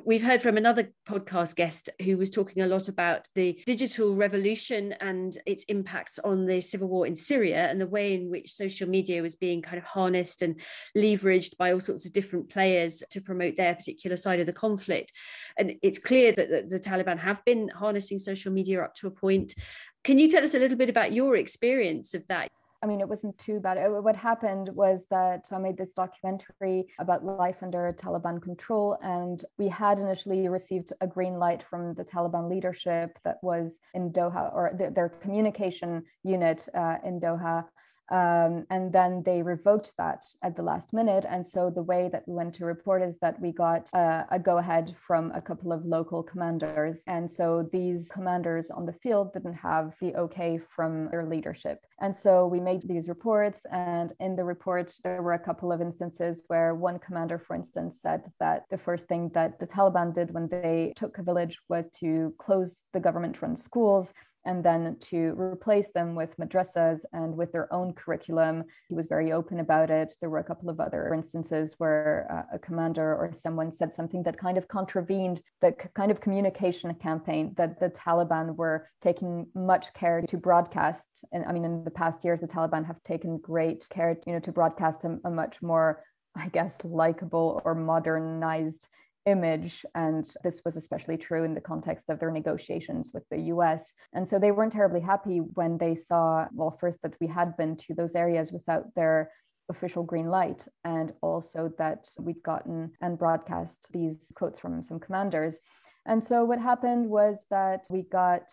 We've heard from another podcast guest who was talking a lot about the digital revolution and its impacts on the civil war in Syria, and the way in which social media was being kind of harnessed and leveraged by all sorts of different players to promote their particular side of the conflict. And it's clear that the Taliban have been harnessing social media up to a point. Can you tell us a little bit about your experience of that? I mean, it wasn't too bad. What happened was that I made this documentary about life under Taliban control, and we had initially received a green light from the Taliban leadership that was in Doha, or their communication unit in Doha. And then they revoked that at the last minute. And so the way that we went to report is that we got a go-ahead from a couple of local commanders. And so these commanders on the field didn't have the okay from their leadership. And so we made these reports. And in the report, there were a couple of instances where one commander, for instance, said that the first thing that the Taliban did when they took a village was to close the government-run schools and then to replace them with madrasas and with their own curriculum. He was very open about it. There were a couple of other instances where a commander or someone said something that kind of contravened the kind of communication campaign that the Taliban were taking much care to broadcast. And I mean, in the past years, the Taliban have taken great care, to broadcast a much more, I guess, likable or modernized image. And this was especially true in the context of their negotiations with the US. And so they weren't terribly happy when they saw, well, first that we had been to those areas without their official green light, and also that we'd gotten and broadcast these quotes from some commanders. And so what happened was that we got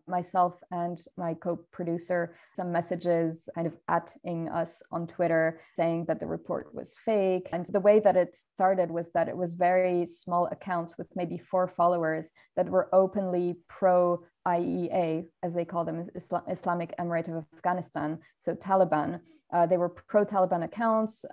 myself and my co-producer some messages kind of atting us on Twitter saying that the report was fake. And the way that it started was that it was very small accounts with maybe 4 followers that were openly pro IEA, as they call them, Islamic Emirate of Afghanistan, so Taliban. They were pro-Taliban accounts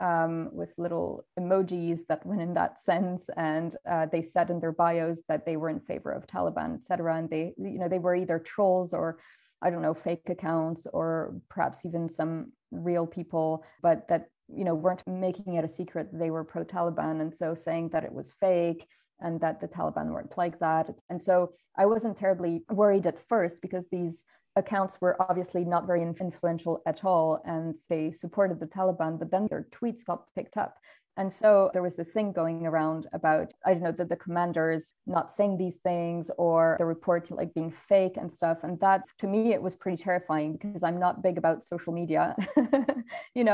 with little emojis that went in that sense, and they said in their bios that they were in favor of Taliban, etc. And they were either trolls or, I don't know, fake accounts, or perhaps even some real people, but that weren't making it a secret that they were pro-Taliban, and so saying that it was fake and that the Taliban weren't like that. And so I wasn't terribly worried at first, because these accounts were obviously not very influential at all, and they supported the Taliban, but then their tweets got picked up. And so there was this thing going around about, I don't know, the commanders not saying these things, or the report like being fake and stuff. And that, to me, it was pretty terrifying, because I'm not big about social media.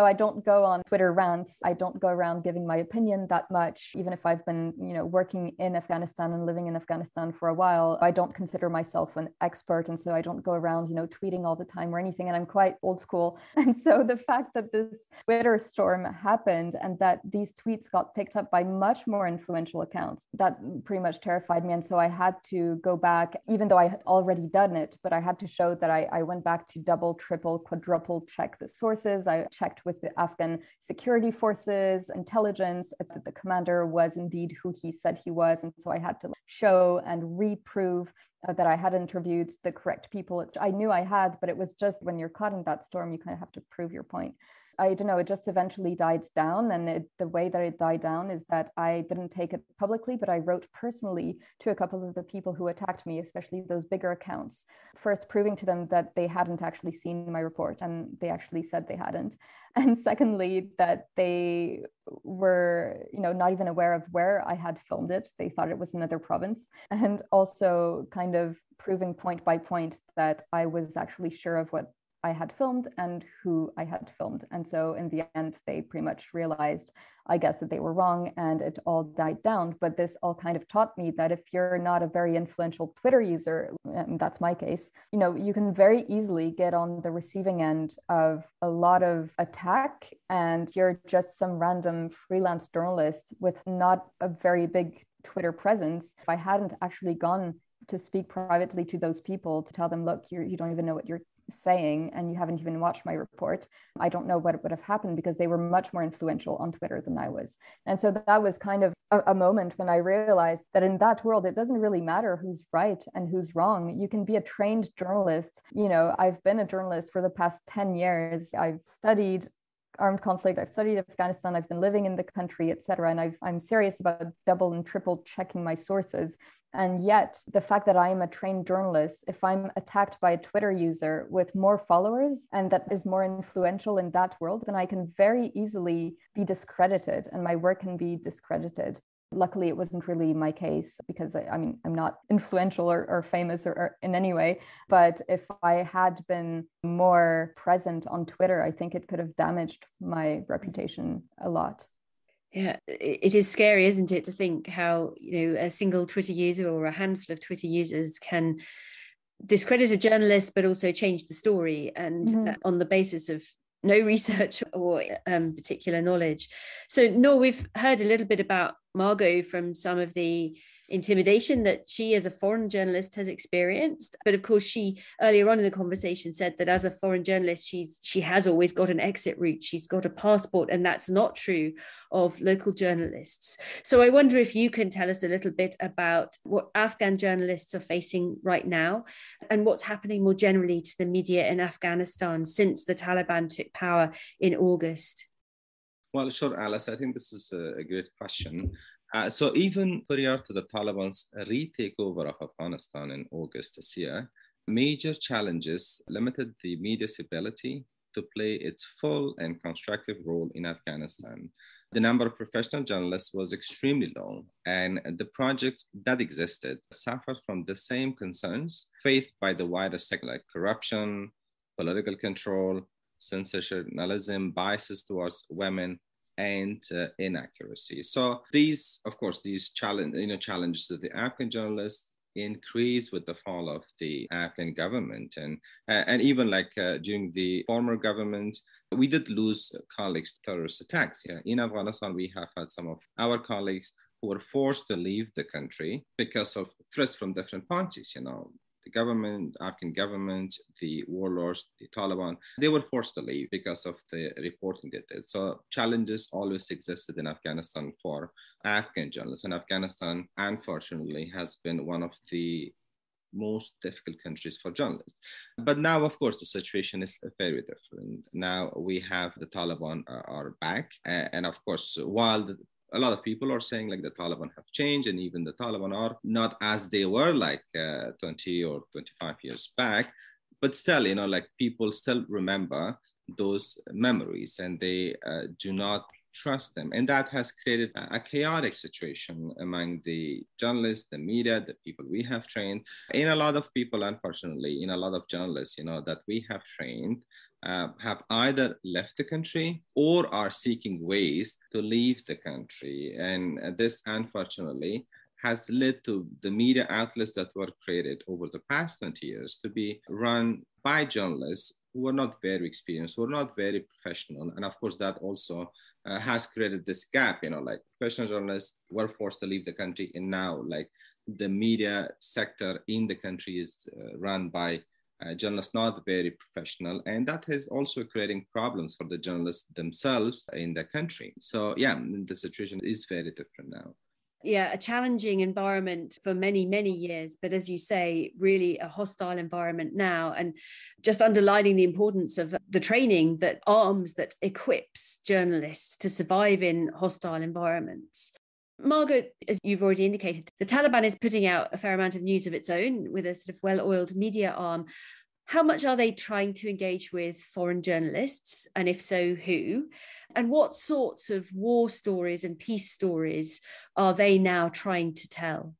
I don't go on Twitter rants. I don't go around giving my opinion that much, even if I've been, working in Afghanistan and living in Afghanistan for a while. I don't consider myself an expert. And so I don't go around, tweeting all the time or anything. And I'm quite old school. And so the fact that this Twitter storm happened and that these tweets got picked up by much more influential accounts, that pretty much terrified me. And so I had to go back, even though I had already done it, but I had to show that I went back to double, triple, quadruple check the sources. I checked with the Afghan security forces, intelligence, that the commander was indeed who he said he was. And so I had to show and reprove that I had interviewed the correct people. I knew I had, but it was just when you're caught in that storm, you kind of have to prove your point. I don't know, it just eventually died down. And the way that it died down is that I didn't take it publicly, but I wrote personally to a couple of the people who attacked me, especially those bigger accounts, first proving to them that they hadn't actually seen my report, and they actually said they hadn't. And secondly, that they were, not even aware of where I had filmed it. They thought it was another province. And also kind of proving point by point that I was actually sure of what I had filmed and who I had filmed. And so in the end, they pretty much realized I guess that they were wrong and it all died down. But this all kind of taught me that if you're not a very influential Twitter user, and that's my case, you can very easily get on the receiving end of a lot of attack, and you're just some random freelance journalist with not a very big Twitter presence. If I hadn't actually gone to speak privately to those people to tell them, look, you don't even know what you're saying and you haven't even watched my report, I don't know what would have happened, because they were much more influential on Twitter than I was. And so that was kind of a moment when I realized that in that world, it doesn't really matter who's right and who's wrong. You can be a trained journalist. I've been a journalist for the past 10 years. I've studied armed conflict, I've studied Afghanistan, I've been living in the country, etc. And I'm serious about double and triple checking my sources. And yet the fact that I'm a trained journalist, if I'm attacked by a Twitter user with more followers and that is more influential in that world, then I can very easily be discredited and my work can be discredited. Luckily, it wasn't really my case, because I'm not influential or famous or in any way. But if I had been more present on Twitter, I think it could have damaged my reputation a lot. Yeah, it is scary, isn't it, to think how, a single Twitter user or a handful of Twitter users can discredit a journalist, but also change the story, and on the basis of no research or particular knowledge. So, Noor, we've heard a little bit about Margaux from some of the intimidation that she as a foreign journalist has experienced. But of course, she earlier on in the conversation said that as a foreign journalist, she has always got an exit route. She's got a passport, and that's not true of local journalists. So I wonder if you can tell us a little bit about what Afghan journalists are facing right now and what's happening more generally to the media in Afghanistan since the Taliban took power in August. Well, sure, Alice. I think this is a great question. So even prior to the Taliban's retakeover of Afghanistan in August this year, major challenges limited the media's ability to play its full and constructive role in Afghanistan. The number of professional journalists was extremely low, and the projects that existed suffered from the same concerns faced by the wider sector, like corruption, political control, sensationalism, biases towards women, and inaccuracy. So these challenges to the Afghan journalists increased with the fall of the Afghan government, and even during the former government, we did lose colleagues to terrorist attacks. Yeah, in Afghanistan, we have had some of our colleagues who were forced to leave the country because of threats from different parties. The government, Afghan government, the warlords, the Taliban, they were forced to leave because of the reporting they did. So challenges always existed in Afghanistan for Afghan journalists. And Afghanistan, unfortunately, has been one of the most difficult countries for journalists. But now, of course, the situation is very different. Now we have the Taliban are back. And of course, while a lot of people are saying the Taliban have changed, and even the Taliban are not as they were 20 or 25 years back, but still, people still remember those memories, and they do not trust them. And that has created a chaotic situation among the journalists, the media, the people we have trained. In a lot of people, unfortunately, in a lot of journalists, that we have trained, have either left the country or are seeking ways to leave the country. And this, unfortunately, has led to the media outlets that were created over the past 20 years to be run by journalists who are not very experienced, who are not very professional. And of course, that also has created this gap, professional journalists were forced to leave the country. And now the media sector in the country is run by journalists not very professional, and that is also creating problems for the journalists themselves in the country. So yeah, the situation is very different now. Yeah, a challenging environment for many, many years, but as you say, really a hostile environment now, and just underlining the importance of the training that equips journalists to survive in hostile environments. Margaux, as you've already indicated, the Taliban is putting out a fair amount of news of its own with a sort of well-oiled media arm. How much are they trying to engage with foreign journalists? And if so, who? And what sorts of war stories and peace stories are they now trying to tell?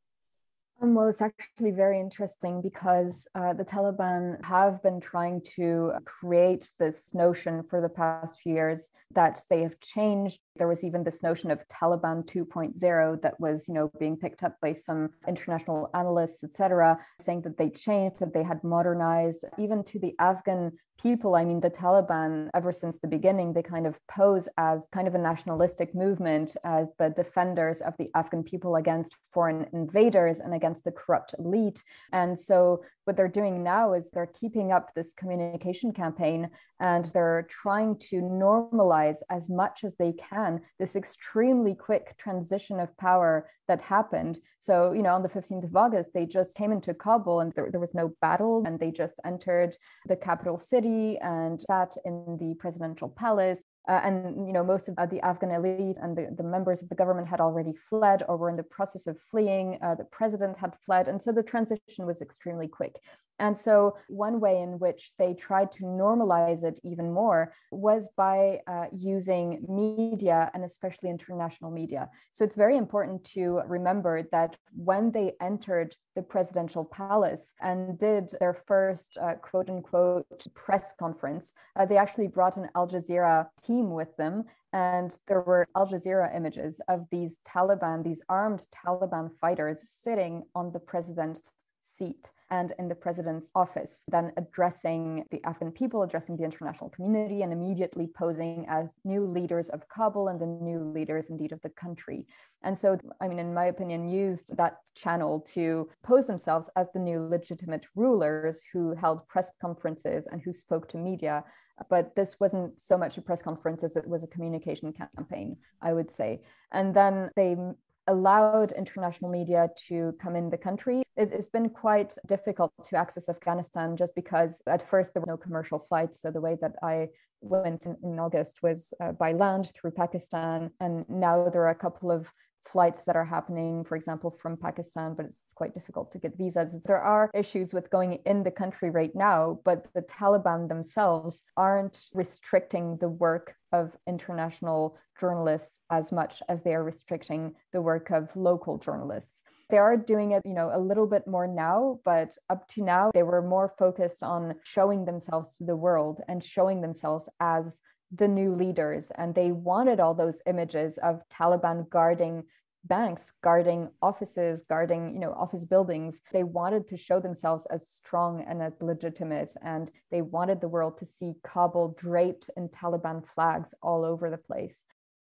Well, it's actually very interesting because the Taliban have been trying to create this notion for the past few years that they have changed There was even this notion of Taliban 2.0 that was, being picked up by some international analysts, etc., saying that they changed, that they had modernized. Even to the Afghan people, I mean, the Taliban, ever since the beginning, they kind of pose as kind of a nationalistic movement, as the defenders of the Afghan people against foreign invaders and against the corrupt elite. And so what they're doing now is they're keeping up this communication campaign, and they're trying to normalize as much as they can this extremely quick transition of power that happened. So, on the 15th of August, they just came into Kabul and there was no battle, and they just entered the capital city and sat in the presidential palace. Most of the Afghan elite and the members of the government had already fled or were in the process of fleeing. The president had fled. And so the transition was extremely quick. And so one way in which they tried to normalize it even more was by using media, and especially international media. So it's very important to remember that when they entered the presidential palace and did their first quote unquote press conference, they actually brought an Al Jazeera team with them. And there were Al Jazeera images of these armed Taliban fighters sitting on the president's seat and in the president's office, then addressing the Afghan people, addressing the international community, and immediately posing as new leaders of Kabul and the new leaders indeed of the country. And so, in my opinion, used that channel to pose themselves as the new legitimate rulers who held press conferences and who spoke to media. But this wasn't so much a press conference as it was a communication campaign, I would say. And then they allowed international media to come in the country. It's been quite difficult to access Afghanistan just because at first there were no commercial flights. So the way that I went in August was by land through Pakistan. And now there are a couple of flights that are happening, for example, from Pakistan, but it's quite difficult to get visas. There are issues with going in the country right now, but the Taliban themselves aren't restricting the work of international journalists as much as they are restricting the work of local journalists. They are doing it, a little bit more now, but up to now, they were more focused on showing themselves to the world and showing themselves as the new leaders. And they wanted all those images of Taliban guarding banks, guarding offices, guarding, office buildings. They wanted to show themselves as strong and as legitimate. And they wanted the world to see Kabul draped in Taliban flags all over the place.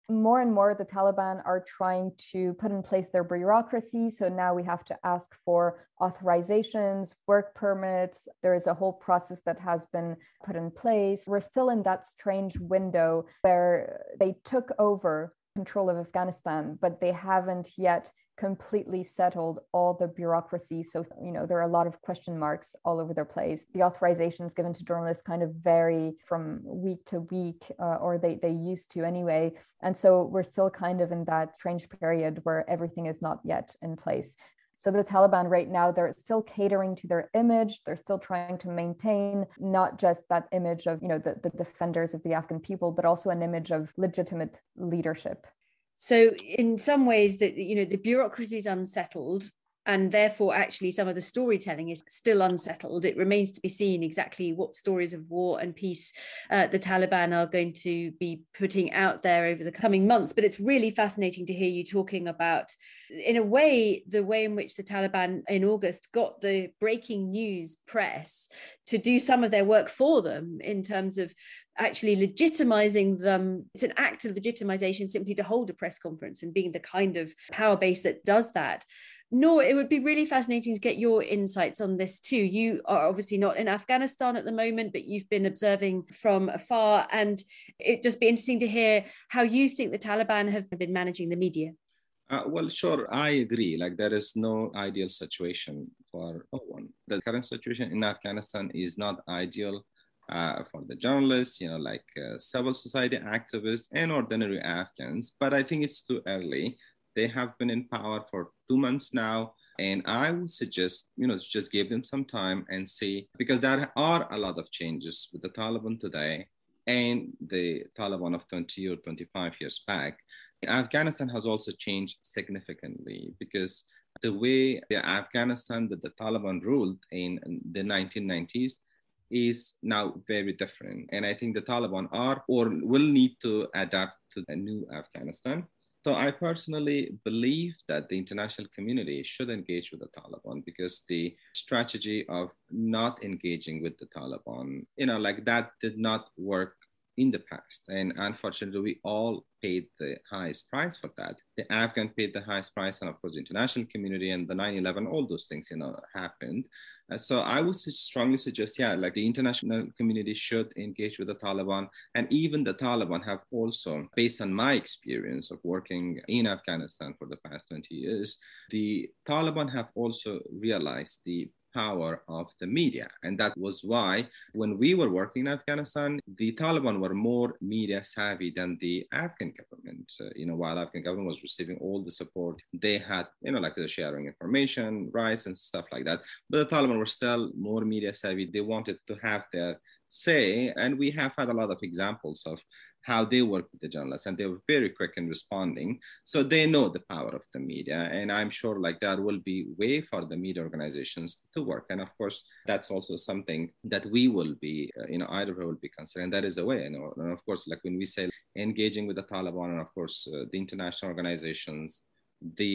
More and more, the Taliban are trying to put in place their bureaucracy. So now we have to ask for authorizations, work permits. There is a whole process that has been put in place. We're still in that strange window where they took over control of Afghanistan, but they haven't yet completely settled all the bureaucracy. So, there are a lot of question marks all over their place. The authorizations given to journalists kind of vary from week to week, or they used to anyway. And so we're still kind of in that strange period where everything is not yet in place. So the Taliban right now, they're still catering to their image. They're still trying to maintain not just that image of, the defenders of the Afghan people, but also an image of legitimate leadership. So in some ways that, the bureaucracy is unsettled, and therefore actually some of the storytelling is still unsettled. It remains to be seen exactly what stories of war and peace the Taliban are going to be putting out there over the coming months. But it's really fascinating to hear you talking about, in a way, the way in which the Taliban in August got the breaking news press to do some of their work for them in terms of actually legitimizing them. It's an act of legitimization simply to hold a press conference and being the kind of power base that does that. Noor, it would be really fascinating to get your insights on this too. You are obviously not in Afghanistan at the moment, but you've been observing from afar, and it'd just be interesting to hear how you think the Taliban have been managing the media. Well, sure, I agree. There is no ideal situation for no one. The current situation in Afghanistan is not ideal for the journalists, civil society activists and ordinary Afghans. But I think it's too early. They have been in power for 2 months now. And I would suggest, just give them some time and see, because there are a lot of changes with the Taliban today and the Taliban of 20 or 25 years back. Afghanistan has also changed significantly, because the way Afghanistan that the Taliban ruled in the 1990s is now very different. And I think the Taliban are or will need to adapt to a new Afghanistan. So I personally believe that the international community should engage with the Taliban, because the strategy of not engaging with the Taliban, like that did not work in the past. And unfortunately, we all paid the highest price for that. The Afghan paid the highest price, and of course, the international community and the 9/11, all those things, happened. So I would strongly suggest, like the international community should engage with the Taliban. And even the Taliban have also, based on my experience of working in Afghanistan for the past 20 years, the Taliban have also realized the power of the media. And that was why when we were working in Afghanistan, the Taliban were more media savvy than the Afghan government. While Afghan government was receiving all the support, they had, like the sharing information, rights and stuff like that. But the Taliban were still more media savvy. They wanted to have their say. And we have had a lot of examples of how they work with the journalists, and they were very quick in responding. So they know the power of the media. And I'm sure there will be way for the media organizations to work. And of course, that's also something that we will be, IWPR will be considering. That is a way. And of course, when we say engaging with the Taliban, and of course, the international organizations, the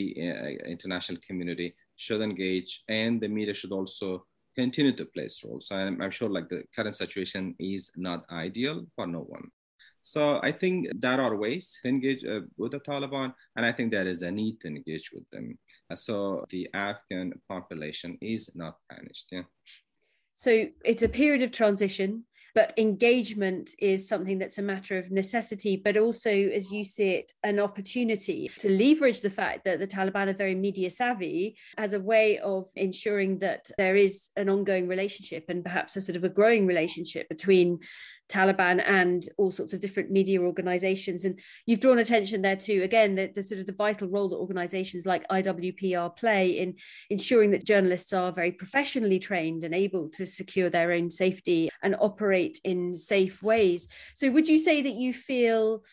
international community should engage, and the media should also continue to play its role. So I'm sure the current situation is not ideal for no one. So I think there are ways to engage with the Taliban, and I think there is a need to engage with them. So the Afghan population is not punished. Yeah. So it's a period of transition, but engagement is something that's a matter of necessity, but also, as you see it, an opportunity to leverage the fact that the Taliban are very media savvy as a way of ensuring that there is an ongoing relationship, and perhaps a sort of a growing relationship between Taliban and all sorts of different media organizations. And you've drawn attention there to, again, the sort of the vital role that organizations like IWPR play in ensuring that journalists are very professionally trained and able to secure their own safety and operate in safe ways. So would you say that you feel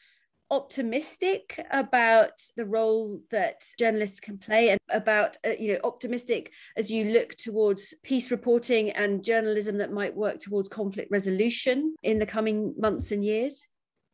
optimistic about the role that journalists can play, and about optimistic as you look towards peace reporting and journalism that might work towards conflict resolution in the coming months and years?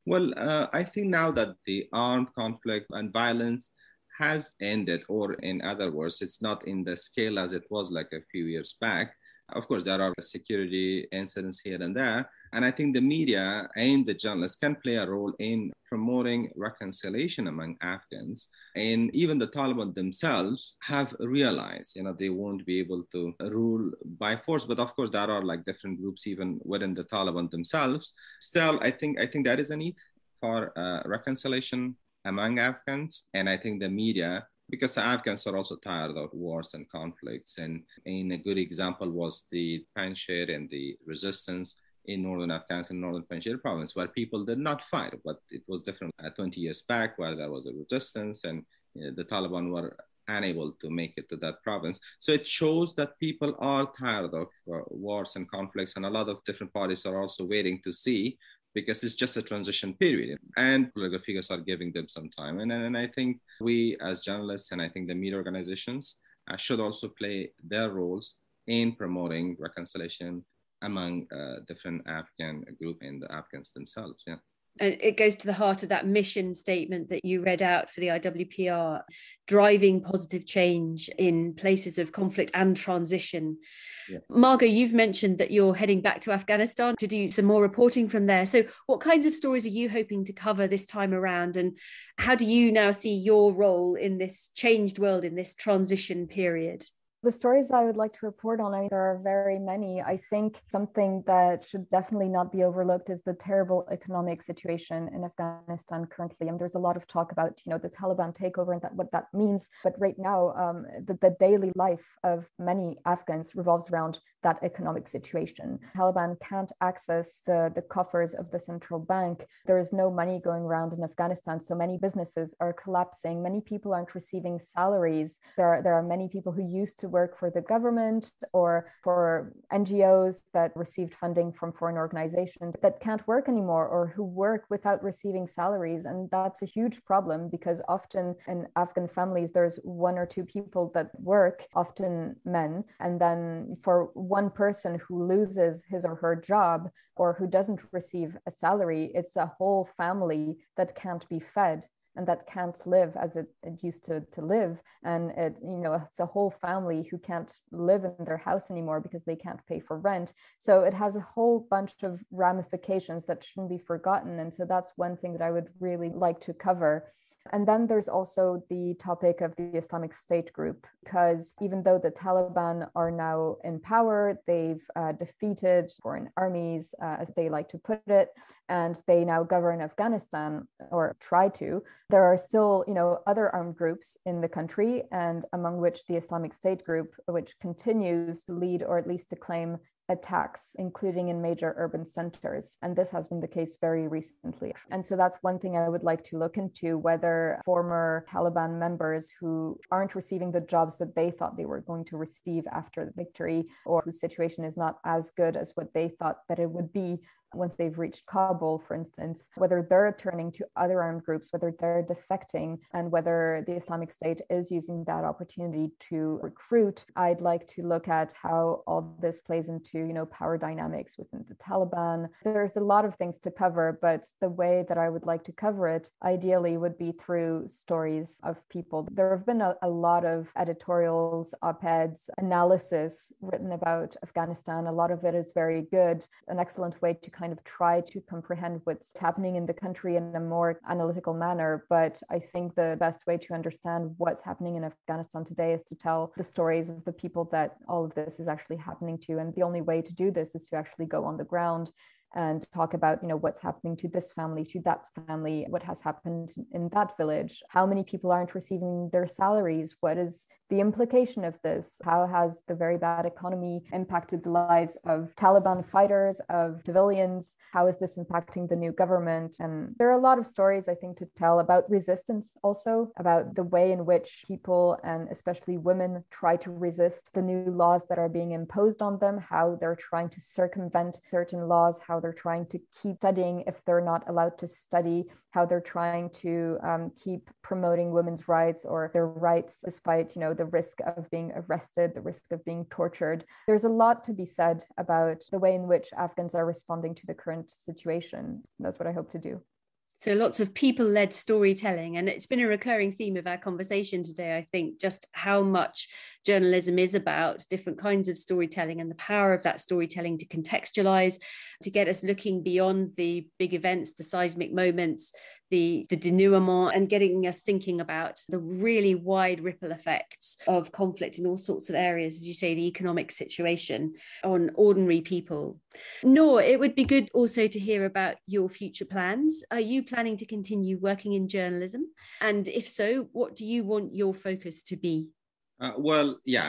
Well, I think now that the armed conflict and violence has ended, or in other words, it's not in the scale as it was a few years back. Of course, there are security incidents here and there. And I think the media and the journalists can play a role in promoting reconciliation among Afghans. And even the Taliban themselves have realized, they won't be able to rule by force. But of course, there are different groups even within the Taliban themselves. Still, I think there is a need for reconciliation among Afghans. And I think the media, because the Afghans are also tired of wars and conflicts. And a good example was the Panjshir and the resistance in northern Afghanistan, northern Panjshir province, where people did not fight, but it was different 20 years back, where there was a resistance and the Taliban were unable to make it to that province. So it shows that people are tired of wars and conflicts, and a lot of different parties are also waiting to see, because it's just a transition period, and political figures are giving them some time. And I think we as journalists, and I think the media organizations should also play their roles in promoting reconciliation among different Afghan group and the Afghans themselves. Yeah. And it goes to the heart of that mission statement that you read out for the IWPR, driving positive change in places of conflict and transition. Yes. Margaux, you've mentioned that you're heading back to Afghanistan to do some more reporting from there. So what kinds of stories are you hoping to cover this time around? And how do you now see your role in this changed world, in this transition period? The stories I would like to report on, there are very many. I think something that should definitely not be overlooked is the terrible economic situation in Afghanistan currently. And there's a lot of talk about, the Taliban takeover and what that means. But right now, the daily life of many Afghans revolves around that economic situation. Taliban can't access the coffers of the central bank. There is no money going around in Afghanistan. So many businesses are collapsing. Many people aren't receiving salaries. There are many people who used to work for the government or for NGOs that received funding from foreign organizations that can't work anymore, or who work without receiving salaries. And that's a huge problem, because often in Afghan families, there's one or two people that work, often men. And then for one person who loses his or her job, or who doesn't receive a salary, it's a whole family that can't be fed and that can't live as it used to live. And it's a whole family who can't live in their house anymore because they can't pay for rent. So it has a whole bunch of ramifications that shouldn't be forgotten. And so that's one thing that I would really like to cover. And then there's also the topic of the Islamic State group, because even though the Taliban are now in power, they've defeated foreign armies, as they like to put it, and they now govern Afghanistan, or try to. There are still, other armed groups in the country, and among which the Islamic State group, which continues to lead, or at least to claim, attacks, including in major urban centers. And this has been the case very recently. And so that's one thing I would like to look into, whether former Taliban members who aren't receiving the jobs that they thought they were going to receive after the victory, or whose situation is not as good as what they thought that it would be once they've reached Kabul, for instance, whether they're turning to other armed groups, whether they're defecting, and whether the Islamic State is using that opportunity to recruit. I'd like to look at how all this plays into, power dynamics within the Taliban. There's a lot of things to cover, but the way that I would like to cover it, ideally, would be through stories of people. There have been a lot of editorials, op-eds, analysis written about Afghanistan. A lot of it is very good, an excellent way to kind of try to comprehend what's happening in the country in a more analytical manner. But I think the best way to understand what's happening in Afghanistan today is to tell the stories of the people that all of this is actually happening to. And the only way to do this is to actually go on the ground and talk about, what's happening to this family, to that family, what has happened in that village, how many people aren't receiving their salaries, what is the implication of this, how has the very bad economy impacted the lives of Taliban fighters, of civilians, how is this impacting the new government. And there are a lot of stories, I think, to tell about resistance, also about the way in which people, and especially women, try to resist the new laws that are being imposed on them, how they're trying to circumvent certain laws, how they're trying to keep studying if they're not allowed to study, how they're trying to keep promoting women's rights or their rights despite, the risk of being arrested, the risk of being tortured. There's a lot to be said about the way in which Afghans are responding to the current situation. That's what I hope to do. So lots of people-led storytelling, and it's been a recurring theme of our conversation today, I think, just how much journalism is about different kinds of storytelling and the power of that storytelling to contextualize, to get us looking beyond the big events, the seismic moments, the denouement, and getting us thinking about the really wide ripple effects of conflict in all sorts of areas, as you say, the economic situation on ordinary people. Noor, it would be good also to hear about your future plans. Are you planning to continue working in journalism? And if so, what do you want your focus to be?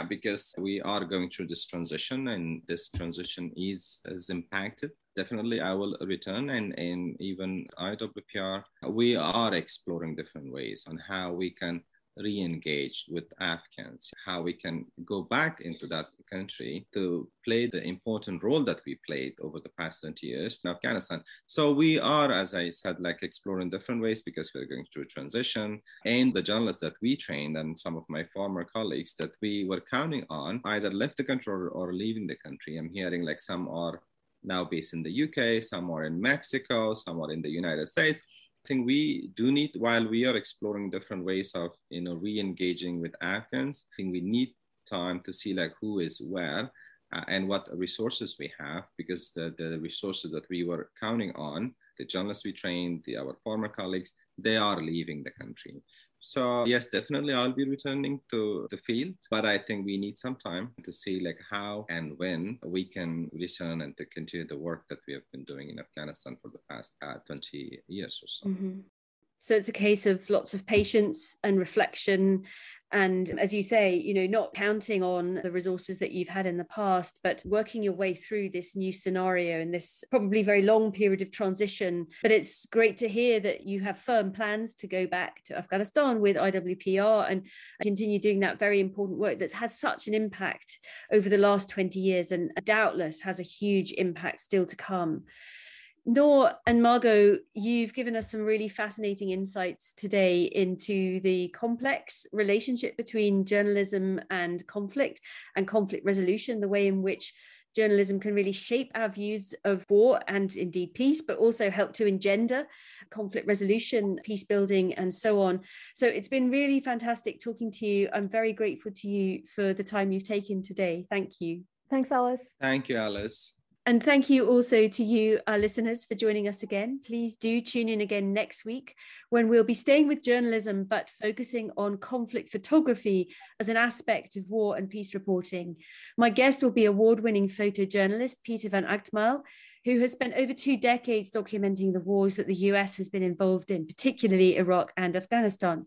Because we are going through this transition, and this transition is impacted. Definitely, I will return, and even IWPR, we are exploring different ways on how we can re-engage with Afghans, how we can go back into that country to play the important role that we played over the past 20 years in Afghanistan. So we are, as I said, exploring different ways, because we're going through a transition. And the journalists that we trained, and some of my former colleagues that we were counting on, either left the country or leaving the country. I'm hearing some are now based in the UK, some are in Mexico, some are in the United States. I think we do need, while we are exploring different ways of, re-engaging with Afghans, I think we need time to see who is where and what resources we have, because the resources that we were counting on, the journalists we trained, our former colleagues, they are leaving the country. So yes, definitely I'll be returning to the field, but I think we need some time to see how and when we can return and to continue the work that we have been doing in Afghanistan for the past 20 years or so. Mm-hmm. So it's a case of lots of patience and reflection And as you say, not counting on the resources that you've had in the past, but working your way through this new scenario and this probably very long period of transition. But it's great to hear that you have firm plans to go back to Afghanistan with IWPR and continue doing that very important work that's had such an impact over the last 20 years and doubtless has a huge impact still to come. Noor and Margaux, you've given us some really fascinating insights today into the complex relationship between journalism and conflict resolution, the way in which journalism can really shape our views of war and indeed peace, but also help to engender conflict resolution, peace building, and so on. So it's been really fantastic talking to you. I'm very grateful to you for the time you've taken today. Thank you. Thanks, Alice. Thank you, Alice. And thank you also to you, our listeners, for joining us again. Please do tune in again next week when we'll be staying with journalism, but focusing on conflict photography as an aspect of war and peace reporting. My guest will be award-winning photojournalist Peter van Achtmael, who has spent over 2 decades documenting the wars that the US has been involved in, particularly Iraq and Afghanistan.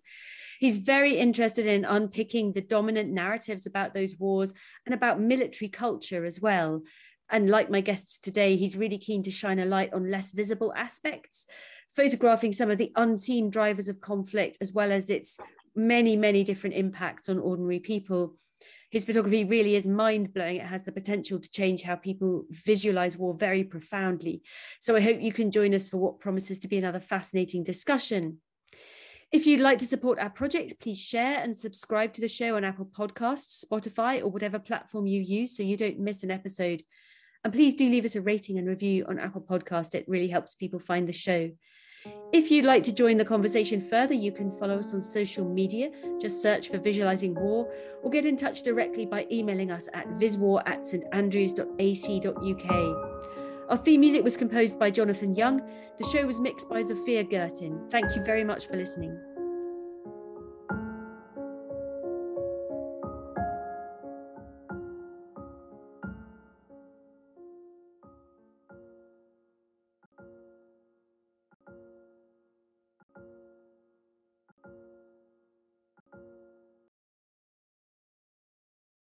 He's very interested in unpicking the dominant narratives about those wars and about military culture as well. And like my guests today, he's really keen to shine a light on less visible aspects, photographing some of the unseen drivers of conflict, as well as its many, many different impacts on ordinary people. His photography really is mind-blowing. It has the potential to change how people visualize war very profoundly. So I hope you can join us for what promises to be another fascinating discussion. If you'd like to support our project, please share and subscribe to the show on Apple Podcasts, Spotify, or whatever platform you use so you don't miss an episode. And please do leave us a rating and review on Apple Podcast. It really helps people find the show. If you'd like to join the conversation further, you can follow us on social media. Just search for Visualising War or get in touch directly by emailing us at viswar@standrews.ac.uk. Our theme music was composed by Jonathan Young. The show was mixed by Zafir Gertin. Thank you very much for listening.